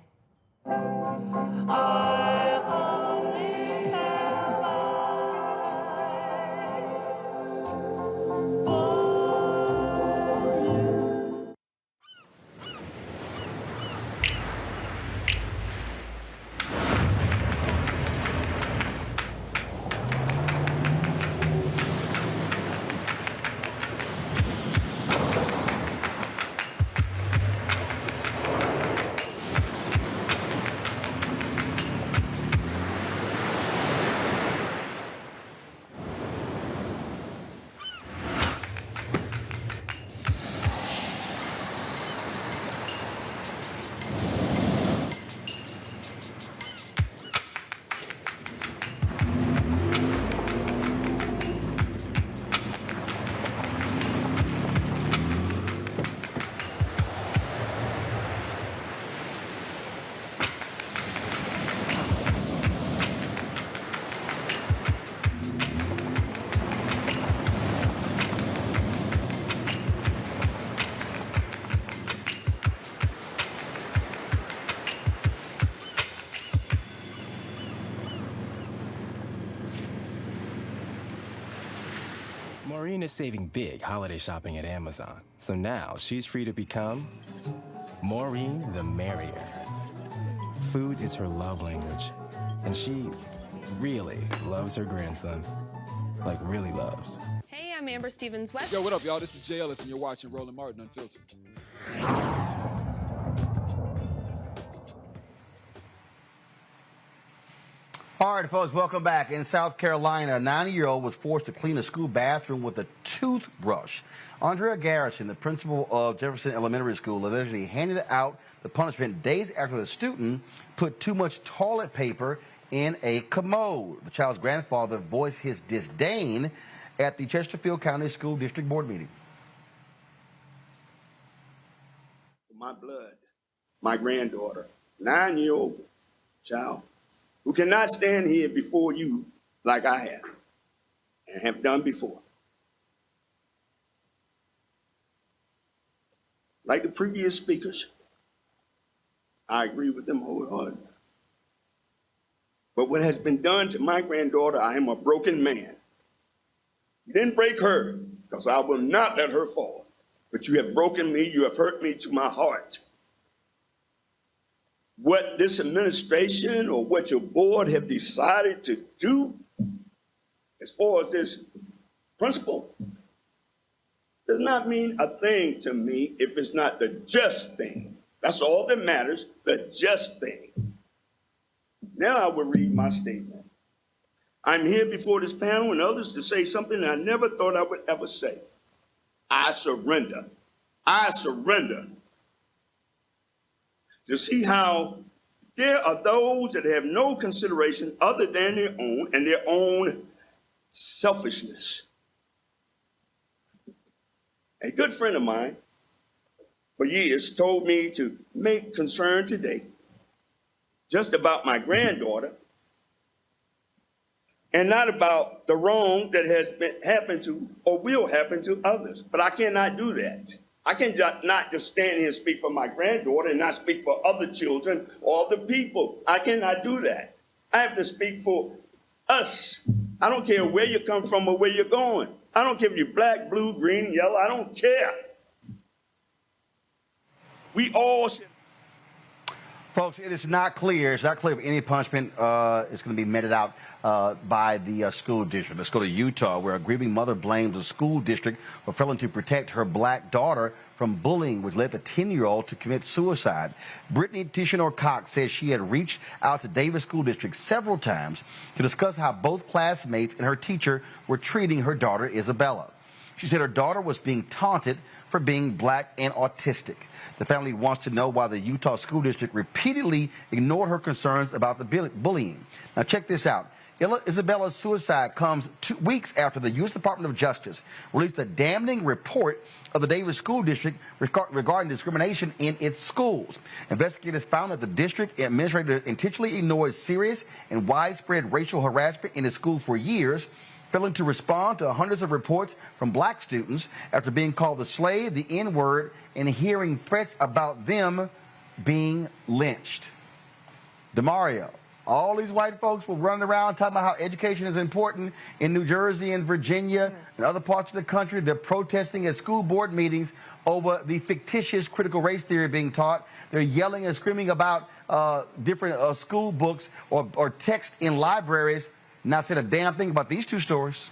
I only have eyes for you. Maureen is saving big holiday shopping at Amazon. So now she's free to become Maureen the Merrier. Food is her love language, and she really loves her grandson. Like, really loves. Hey, I'm Amber Stevens-West. Yo, what up, y'all? This is Jay Ellis, and you're watching Roland Martin Unfiltered. All right, folks, welcome back. In South Carolina, a 90-year-old was forced to clean a school bathroom with a toothbrush. Andrea Garrison, the principal of Jefferson Elementary School, allegedly handed out the punishment days after the student put too much toilet paper in a commode. The child's grandfather voiced his disdain at the Chesterfield County School District Board meeting. My blood, my granddaughter, 9-year-old child, who cannot stand here before you like I have and have done before. Like the previous speakers, I agree with them wholeheartedly. But what has been done to my granddaughter, I am a broken man. You didn't break her, because I will not let her fall. But you have broken me, you have hurt me to my heart. What this administration or what your board have decided to do as far as this principle does not mean a thing to me if it's not the just thing. That's all that matters, the just thing. Now I will read my statement. I'm here before this panel and others to say something that I never thought I would ever say. I surrender. I surrender. To see how there are those that have no consideration other than their own and their own selfishness. A good friend of mine for years told me to make concern today just about my granddaughter and not about the wrong that has been happened to or will happen to others. But I cannot do that. I cannot just stand here and speak for my granddaughter and not speak for other children or other people. I cannot do that. I have to speak for us. I don't care where you come from or where you're going. I don't care if you're black, blue, green, yellow. I don't care. We all should. Folks, it is not clear. It's not clear if any punishment is going to be meted out by the school district. Let's go to Utah, where a grieving mother blames the school district for failing to protect her black daughter from bullying, which led the 10-year-old to commit suicide. Brittany Tishanor Cox says she had reached out to Davis School District several times to discuss how both classmates and her teacher were treating her daughter, Isabella. She said her daughter was being taunted for being black and autistic. The family wants to know why the Utah School District repeatedly ignored her concerns about the bullying. Now check this out. Isabella's suicide comes 2 weeks after the U.S. Department of Justice released a damning report of the Davis School District regarding discrimination in its schools. Investigators found that the district administrator intentionally ignored serious and widespread racial harassment in its school for years, failing to respond to hundreds of reports from black students after being called the slave, the N-word, and hearing threats about them being lynched. DeMario, all these white folks were running around talking about how education is important in New Jersey and Virginia and other parts of the country. They're protesting at school board meetings over the fictitious critical race theory being taught. They're yelling and screaming about different school books or text in libraries. Not said a damn thing about these two stories.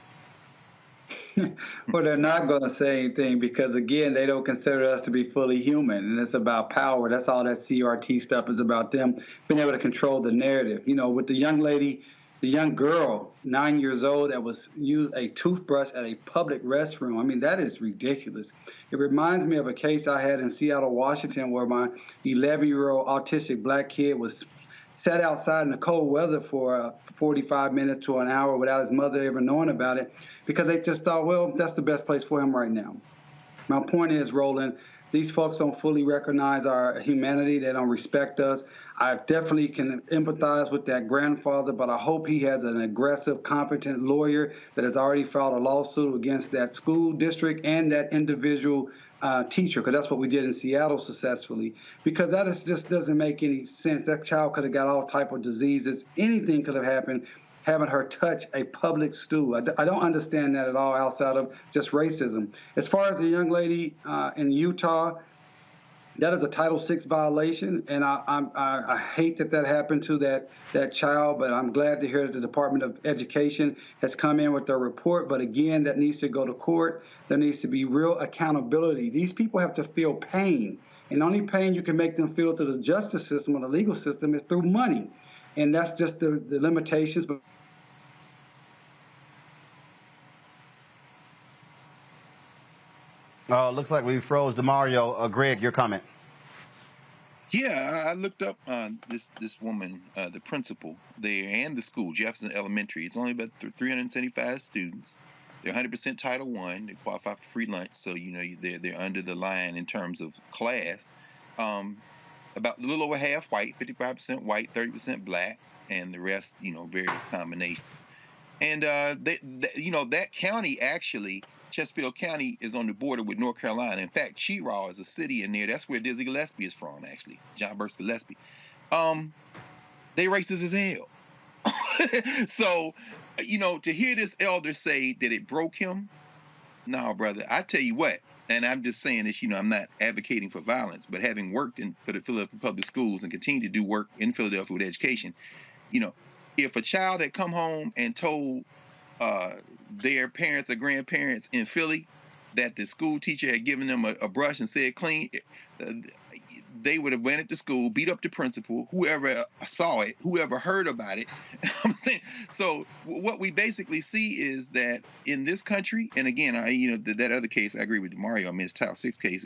Well, they're not going to say anything because, again, they don't consider us to be fully human, and it's about power. That's all that CRT stuff is about, them being able to control the narrative. You know, with the young lady, the young girl, 9 years old, that was used a toothbrush at a public restroom. I mean, that is ridiculous. It reminds me of a case I had in Seattle, Washington, where my 11-year-old autistic black kid was sat outside in the cold weather for 45 minutes to an hour without his mother ever knowing about it because they just thought, well, that's the best place for him right now. My point is, Roland, these folks don't fully recognize our humanity. They don't respect us. I definitely can empathize with that grandfather, but I hope he has an aggressive, competent lawyer that has already filed a lawsuit against that school district and that individual teacher, because that's what we did in Seattle successfully, because that just doesn't make any sense. That child could have got all type of diseases. Anything could have happened. having her touch a public stool. I don't understand that at all outside of just racism. As far as the young lady in Utah, that is a Title VI violation, and I hate that happened to that child, but I'm glad to hear that the Department of Education has come in with their report. But again, that needs to go to court. There needs to be real accountability. These people have to feel pain, and the only pain you can make them feel through the justice system or the legal system is through money, and that's just the limitations. Looks like we froze DeMario. Greg, your comment. Yeah, I looked up this woman, the principal there, and the school, Jefferson Elementary. It's only about 375 students. They're 100% Title I. They qualify for free lunch, so they're under the line in terms of class. About a little over half white, 55% white, 30% black, and the rest, various combinations. And that county actually. Chesterfield County is on the border with North Carolina. In fact, Cheraw is a city in there. That's where Dizzy Gillespie is from, actually. John Burst Gillespie. They racist as hell. So, to hear this elder say that it broke him, no, brother. I tell you what, and I'm just saying this, I'm not advocating for violence, but having worked for the Philadelphia Public Schools and continue to do work in Philadelphia with education, if a child had come home and told their parents or grandparents in Philly that the school teacher had given them a brush and said clean, they would have went to school, beat up the principal, whoever saw it, whoever heard about it. So what we basically see is that in this country, and again, that other case, I agree with Mario, I mean, it's Title VI case.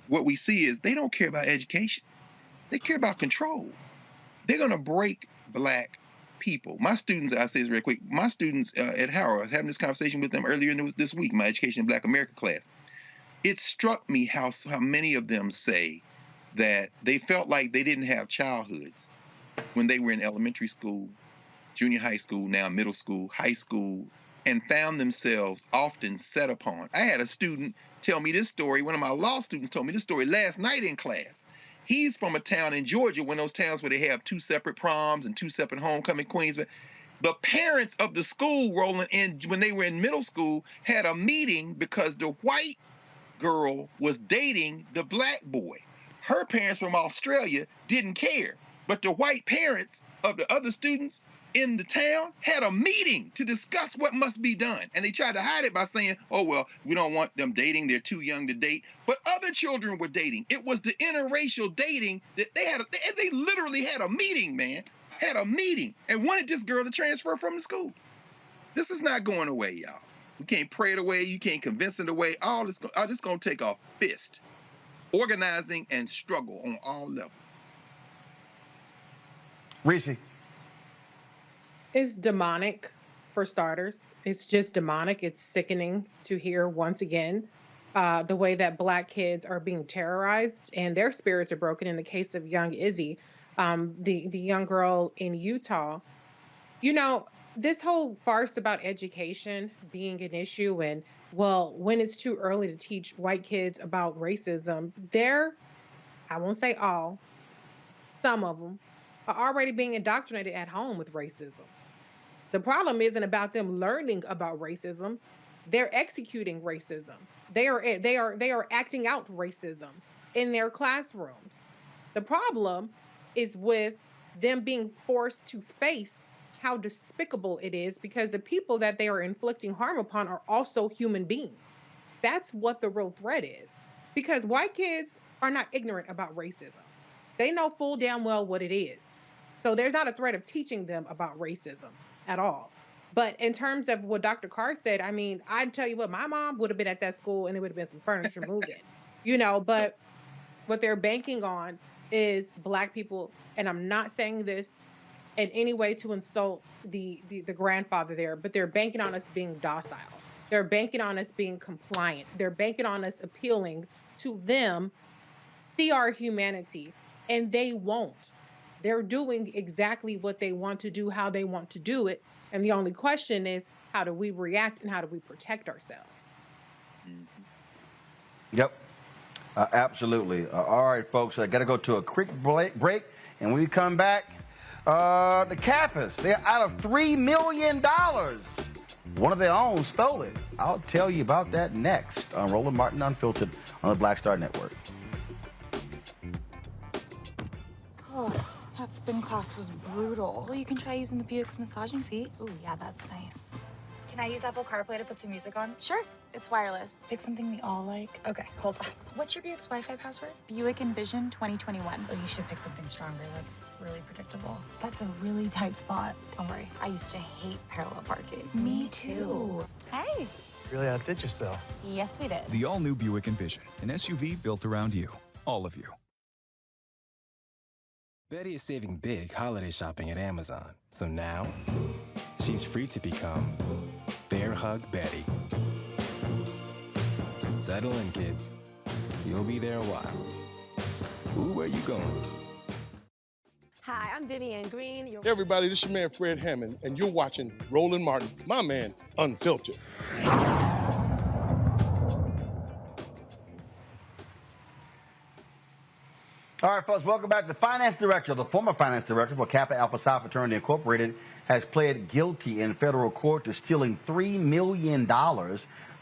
What we see is they don't care about education. They care about control. They're going to break black people. My students, I say this real quick, my students at Howard, I was having this conversation with them earlier this week, my Education in Black America class. It struck me how many of them say that they felt like they didn't have childhoods when they were in elementary school, junior high school, now middle school, high school, and found themselves often set upon. I had a student tell me this story, one of my law students told me this story last night in class. He's from a town in Georgia, one of those towns where they have 2 separate proms and 2 separate homecoming queens. But the parents of the school, Roland, when they were in middle school, had a meeting because the white girl was dating the black boy. Her parents from Australia didn't care, but the white parents of the other students in the town had a meeting to discuss what must be done. And they tried to hide it by saying, oh, well, we don't want them dating. They're too young to date. But other children were dating. It was the interracial dating that they literally had a meeting, man. Had a meeting and wanted this girl to transfer from the school. This is not going away, y'all. You can't pray it away. You can't convince it away. All this going to take a fist. Organizing and struggle on all levels. Reese. It's demonic, for starters. It's just demonic. It's sickening to hear once again the way that Black kids are being terrorized and their spirits are broken. In the case of young Izzy, the young girl in Utah, this whole farce about education being an issue and, well, when it's too early to teach white kids about racism, I won't say all, some of them are already being indoctrinated at home with racism. The problem isn't about them learning about racism. They're executing racism. They are acting out racism in their classrooms. The problem is with them being forced to face how despicable it is because the people that they are inflicting harm upon are also human beings. That's what the real threat is. Because white kids are not ignorant about racism. They know full damn well what it is. So there's not a threat of teaching them about racism at all. But in terms of what Dr. Carr said, I mean, I'd tell you what, my mom would have been at that school and it would have been some furniture moving, but what they're banking on is Black people. And I'm not saying this in any way to insult the grandfather there, but they're banking on us being docile. They're banking on us being compliant. They're banking on us appealing to them, see our humanity, and they won't. They're doing exactly what they want to do, how they want to do it. And the only question is, how do we react and how do we protect ourselves? Yep, absolutely. All right, folks, I got to go to a quick break. And when we come back, The Caucus, they're out of $3 million. One of their own stole it. I'll tell you about that next on Roland Martin Unfiltered on the Black Star Network. Oh, that spin class was brutal. Well, you can try using the Buick's massaging seat. Oh, yeah, that's nice. Can I use Apple CarPlay to put some music on? Sure, it's wireless. Pick something we all like. Okay, hold on. What's your Buick's Wi-Fi password? Buick Envision 2021. Oh, you should pick something stronger. That's really predictable. That's a really tight spot. Don't worry, I used to hate parallel parking. Me too. Hey. Really outdid yourself. Yes, we did. The all-new Buick Envision, an SUV built around you, all of you. Betty is saving big holiday shopping at Amazon. So now, she's free to become Bear Hug Betty. Settle in, kids. You'll be there a while. Ooh, where you going? Hi, I'm Vivian Green. Hey everybody, this is your man Fred Hammond, and you're watching Roland Martin, my man, Unfiltered. All right, folks, welcome back. The former finance director for Kappa Alpha Psi Fraternity Incorporated has pled guilty in federal court to stealing $3 million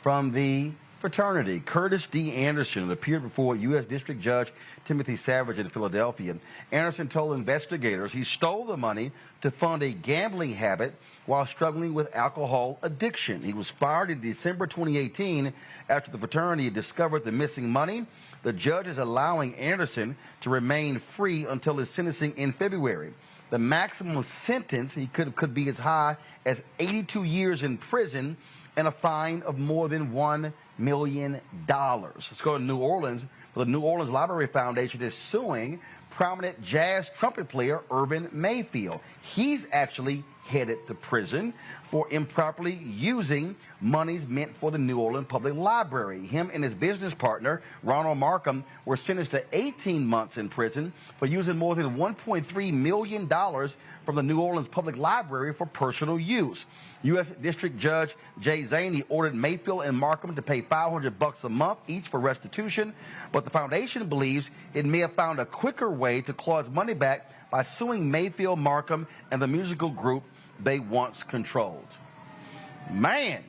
from the fraternity. Curtis D. Anderson appeared before U.S. District Judge Timothy Savage in Philadelphia. Anderson told investigators he stole the money to fund a gambling habit while struggling with alcohol addiction. He was fired in December 2018 after the fraternity discovered the missing money. The judge is allowing Anderson to remain free until his sentencing in February. The maximum sentence he could be as high as 82 years in prison and a fine of more than $1 million. Let's go to New Orleans. The New Orleans Library Foundation is suing prominent jazz trumpet player Irvin Mayfield. He's actually headed to prison for improperly using monies meant for the New Orleans Public Library. Him and his business partner, Ronald Markham, were sentenced to 18 months in prison for using more than $1.3 million from the New Orleans Public Library for personal use. U.S. District Judge Jay Zaney ordered Mayfield and Markham to pay $500 a month each for restitution, but the foundation believes it may have found a quicker way to claw its money back by suing Mayfield, Markham, and the musical group they once controlled. Man,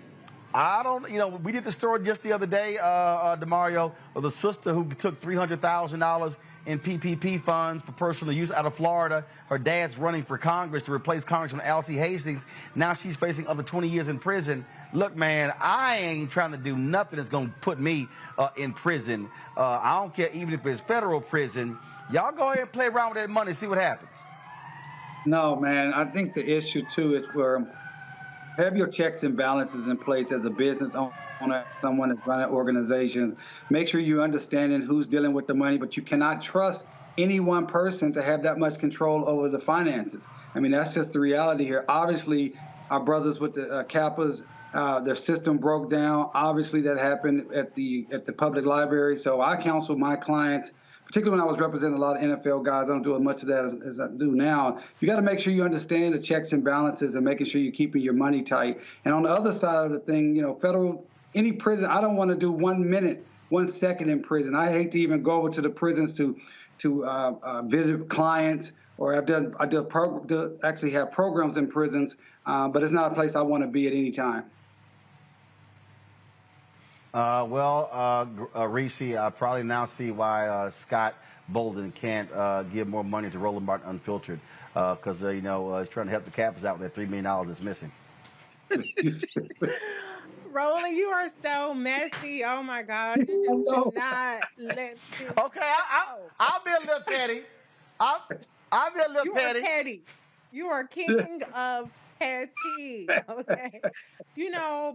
we did the story just the other day, DeMario, of the sister who took $300,000 in PPP funds for personal use out of Florida. Her dad's running for Congress to replace Congressman Alcee Hastings. Now she's facing up to 20 years in prison. Look, man, I ain't trying to do nothing that's going to put me in prison. I don't care even if it's federal prison. Y'all go ahead and play around with that money and see what happens. No, man. I think the issue, too, is where have your checks and balances in place as a business owner, someone that's running organizations. Make sure you're understanding who's dealing with the money, but you cannot trust any one person to have that much control over the finances. I mean, that's just the reality here. Obviously, our brothers with the Kappas, their system broke down. Obviously, that happened at the public library. So I counsel my clients, particularly when I was representing a lot of NFL guys. I don't do as much of that as I do now. You got to make sure you understand the checks and balances and making sure you're keeping your money tight. And on the other side of the thing, any prison, I don't want to do 1 minute, 1 second in prison. I hate to even go over to the prisons to visit clients, or I actually have programs in prisons, but it's not a place I want to be at any time. Reese, I probably now see why Scott Bolden can't give more money to Roland Martin Unfiltered, because he's trying to help the Kappas out with that $3 million that's missing. Roland, you are so messy. Oh my God. You just cannot let this Okay, I'll be a little petty. I'll be a little petty. You are petty. You are king of petty. Okay.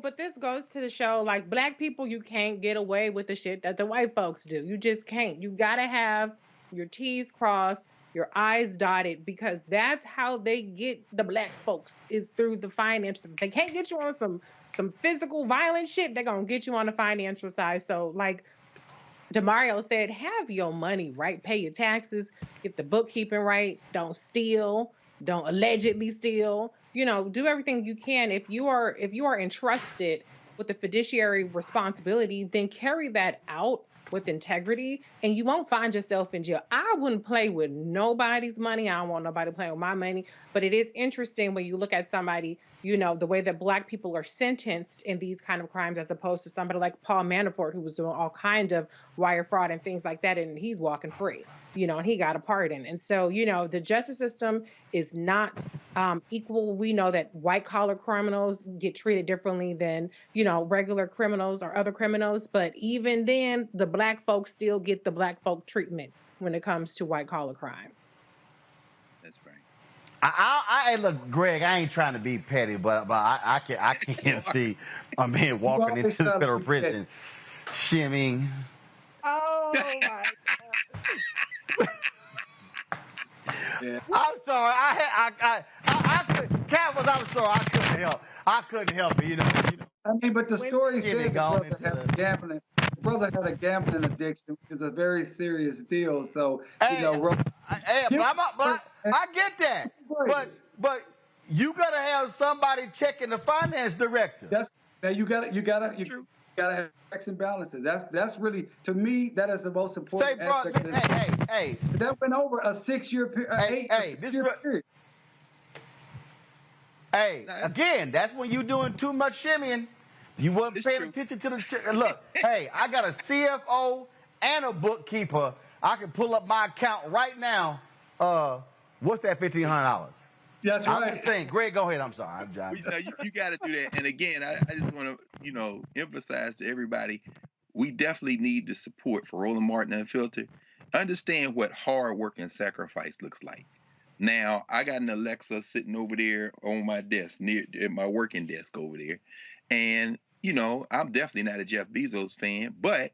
But this goes to the show, like, black people, you can't get away with the shit that the white folks do. You just can't. You gotta have your T's crossed, your I's dotted, because that's how they get the black folks, is through the finances. They can't get you on some physical violent shit. They're gonna get you on the financial side. So, like DeMario said, have your money right, pay your taxes, get the bookkeeping right, don't steal, don't allegedly steal. Do everything you can. If you are entrusted with the fiduciary responsibility, then carry that out with integrity, and you won't find yourself in jail. I wouldn't play with nobody's money. I don't want nobody playing with my money. But it is interesting when you look at somebody, you know, the way that Black people are sentenced in these kind of crimes, as opposed to somebody like Paul Manafort, who was doing all kinds of wire fraud and things like that, and he's walking free, you know, and he got a pardon. And so, you know, the justice system is not equal. We know that white collar criminals get treated differently than, you know, regular criminals or other criminals. But even then, the Black folks still get the Black folk treatment when it comes to white collar crime. That's right. I look, Greg, I ain't trying to be petty, but I can't see a man walking into the federal prison, shimmying. Oh my God. Yeah. I'm sorry. I couldn't. I'm sorry. I couldn't help it. You know. I mean, but the story said the brother had a gambling addiction, which is a very serious deal. So, you know, I get that. But you gotta have somebody checking the finance director. You gotta have checks and balances. That's really, to me, that is the most important aspect of this. Hey. That went over a 6-year period. Period. Hey, again, that's when you're doing too much shimmying. You wasn't paying attention to the look. Hey, I got a CFO and a bookkeeper. I can pull up my account right now. What's that $1,500? That's right. I'm just saying, Greg, go ahead. I'm sorry. You got to do that. And again, I just want to, emphasize to everybody, we definitely need the support for Roland Martin Unfiltered. Understand what hard work and sacrifice looks like. Now, I got an Alexa sitting over there on my desk, at my working desk over there. And, I'm definitely not a Jeff Bezos fan, but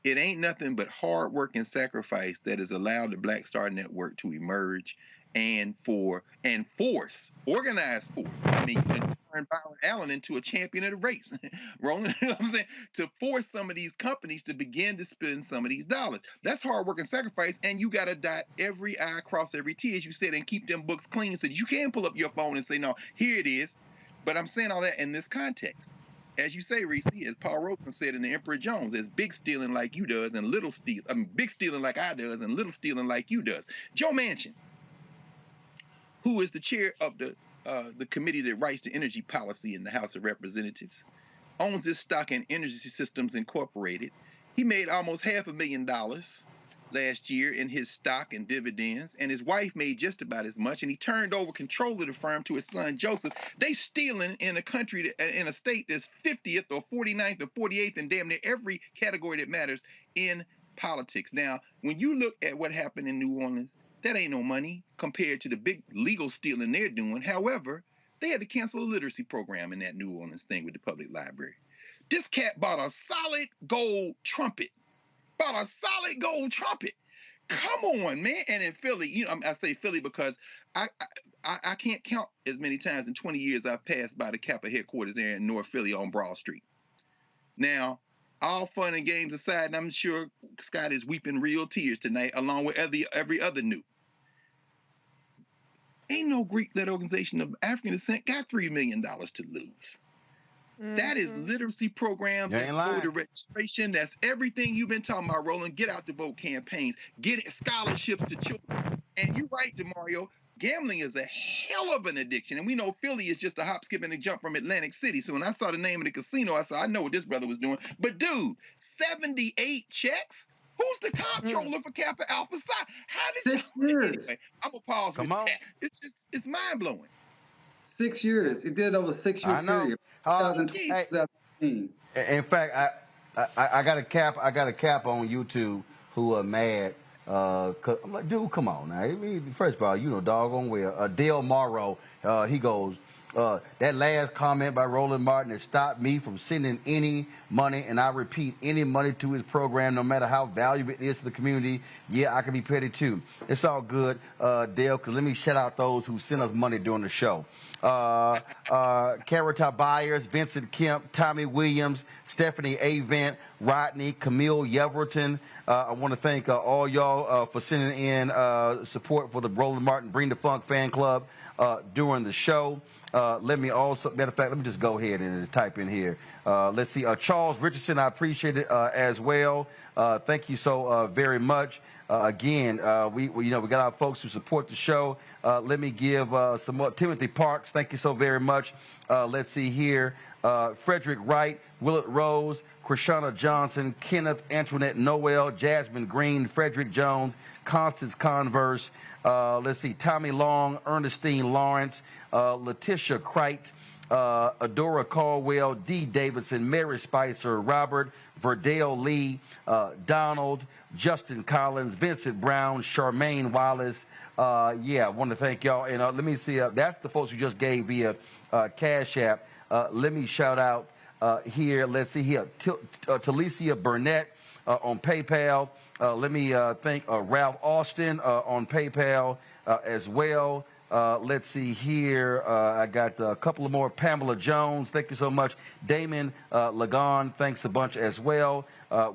it ain't nothing but hard work and sacrifice that has allowed the Black Star Network to emerge and force, organized force. I mean, turn Byron Allen into a champion of the race. Roland, you know what I'm saying? To force some of these companies to begin to spend some of these dollars. That's hard work and sacrifice, and you got to dot every I, cross every T, as you said, and keep them books clean so that you can pull up your phone and say, no, here it is. But I'm saying all that in this context. As you say, Reese, as Paul Rosen said in The Emperor Jones, as big stealing like you does and little steal, big stealing like I does and little stealing like you does. Joe Manchin, who is the chair of the committee that writes the energy policy in the House of Representatives, owns this stock in Energy Systems Incorporated. He made almost $500,000 last year in his stock and dividends, and his wife made just about as much, and he turned over control of the firm to his son, Joseph. They stealing in a country, in a state that's 50th or 49th or 48th in damn near every category that matters in politics. Now, when you look at what happened in New Orleans, that ain't no money compared to the big legal stealing they're doing. However, they had to cancel a literacy program in that New Orleans thing with the public library. This cat bought a solid gold trumpet. Come on, man. And in Philly, I say Philly because I can't count as many times in 20 years I've passed by the Kappa headquarters there in North Philly on Broad Street. Now, all fun and games aside, and I'm sure Scott is weeping real tears tonight, along with every other new. Ain't no Greek-led organization of African descent got $3 million to lose. Mm-hmm. That is literacy programs, that's voter registration, that's everything you've been talking about, Roland. Get out the vote campaigns, get scholarships to children. And you're right, DeMario, gambling is a hell of an addiction. And we know Philly is just a hop, skip, and a jump from Atlantic City. So when I saw the name of the casino, I said, I know what this brother was doing. But dude, 78 checks? Who's the comptroller for Kappa Alpha Psi? How did 6 years? Anyway, I'm going to pause with that. It's mind-blowing. 6 years. It did over a 6-year period. 2015. In fact, I got a cap on YouTube who are mad. I'm like, dude, come on now. I mean, first of all, doggone well. Dale Morrow, he goes, that last comment by Roland Martin has stopped me from sending any money, and I repeat, any money to his program, no matter how valuable it is to the community. Yeah, I can be petty too. It's all good, Dale, because let me shout out those who sent us money during the show. Carita Byers, Vincent Kemp, Tommy Williams, Stephanie Avent, Rodney, Camille Yeverton. I want to thank all y'all for sending in support for the Roland Martin Bring the Funk fan club during the show. Let me also, matter of fact, let me just go ahead and just type in here. Let's see, Charles Richardson, I appreciate it as well. Thank you so very much. Again, we got our folks who support the show. Let me give some more. Timothy Parks, thank you so very much. Let's see here. Frederick Wright, Willard Rose, Krishana Johnson, Kenneth Antoinette Noel, Jasmine Green, Frederick Jones, Constance Converse. Let's see, Tommy Long, Ernestine Lawrence, Letitia Crite, Adora Caldwell, Dee Davidson, Mary Spicer, Robert, Verdale Lee, Donald, Justin Collins, Vincent Brown, Charmaine Wallace. I want to thank y'all. And let me see, that's the folks who just gave via Cash App. Let me shout out here. Let's see here. Talicia Burnett on PayPal. Let me thank Ralph Austin on PayPal as well. Let's see here. I got a couple of more. Pamela Jones, thank you so much. Damon Lagon, thanks a bunch as well.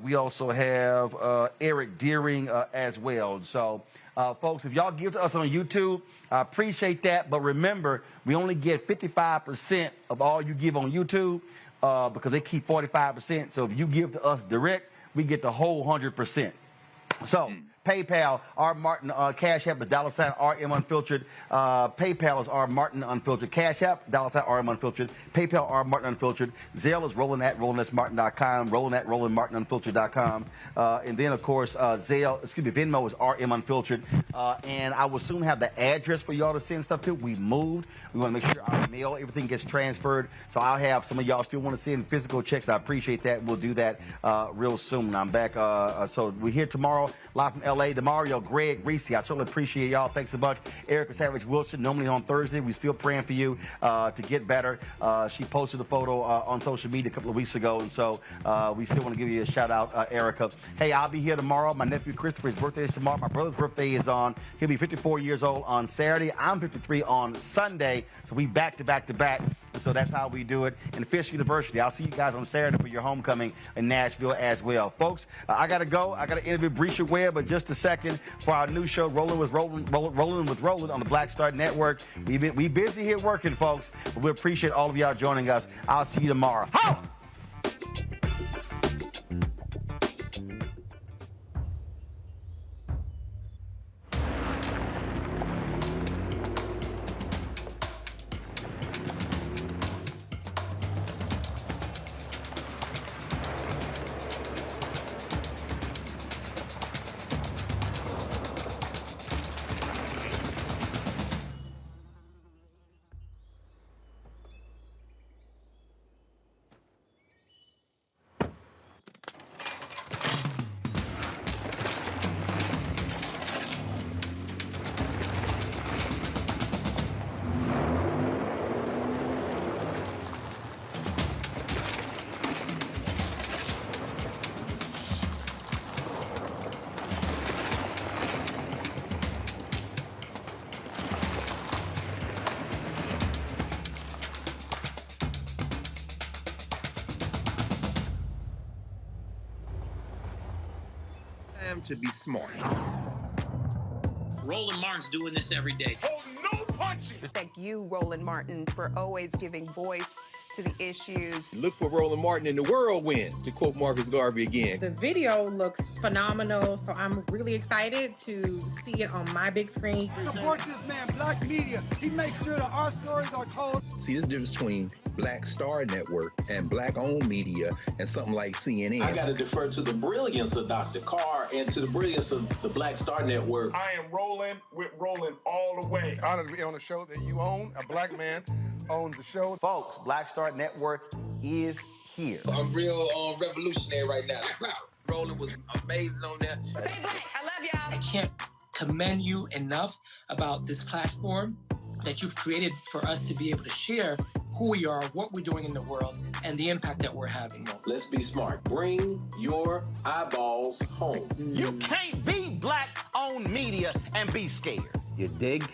We also have Eric Deering as well. So, folks, if y'all give to us on YouTube, I appreciate that. But remember, we only get 55% of all you give on YouTube because they keep 45%. So if you give to us direct, we get the whole 100%. So, PayPal, R. Martin, Cash App is $RM Unfiltered. PayPal is R. Martin Unfiltered. Cash App, $RM Unfiltered. PayPal, R. Martin Unfiltered. Zelle is Roland at RolandSMartin.com. Roland at RolandMartinUnfiltered.com. And then, of course, Venmo is RM Unfiltered. And I will soon have the address for y'all to send stuff to. We moved. We want to make sure our mail, everything gets transferred. So I'll have some of y'all still want to send physical checks. I appreciate that. We'll do that real soon. I'm back. So we're here tomorrow, live from LA. DeMario, Greg, Reese, I certainly appreciate y'all. Thanks a bunch. Erica Savage Wilson, normally on Thursday. We're still praying for you to get better. She posted a photo on social media a couple of weeks ago, and so we still want to give you a shout out, Erica. Hey, I'll be here tomorrow. My nephew Christopher's birthday is tomorrow. My brother's birthday is on. He'll be 54 years old on Saturday. I'm 53 on Sunday. So we back to back to back. And so that's how we do it. And Fisk University, I'll see you guys on Saturday for your homecoming in Nashville as well. Folks, I got to go. I got to interview Brescia Webb in just a second for our new show, Rolling with Roland on the Black Star Network. We busy here working, folks. But we appreciate all of y'all joining us. I'll see you tomorrow. Ho! To be smart. Roland Martin's doing this every day. Oh, no punches! Thank you, Roland Martin, for always giving voice to the issues. Look for Roland Martin in the whirlwind, to quote Marcus Garvey again. The video looks phenomenal, so I'm really excited to see it on my big screen. Support this man, Black Media. He makes sure that our stories are told. See, there's a difference between Black Star Network and Black-owned media and something like CNN. I got to defer to the brilliance of Dr. Carr and to the brilliance of the Black Star Network. I am rolling with Roland all the way. Honored to be on a show that you own. A black man owns the show. Folks, Black Star Network is here. I'm real revolutionary right now. Roland was amazing on there. Stay black. I love y'all. I can't commend you enough about this platform that you've created for us to be able to share who we are, what we're doing in the world, and the impact that we're having. Let's be smart. Bring your eyeballs home. You can't be Black-owned media and be scared. You dig?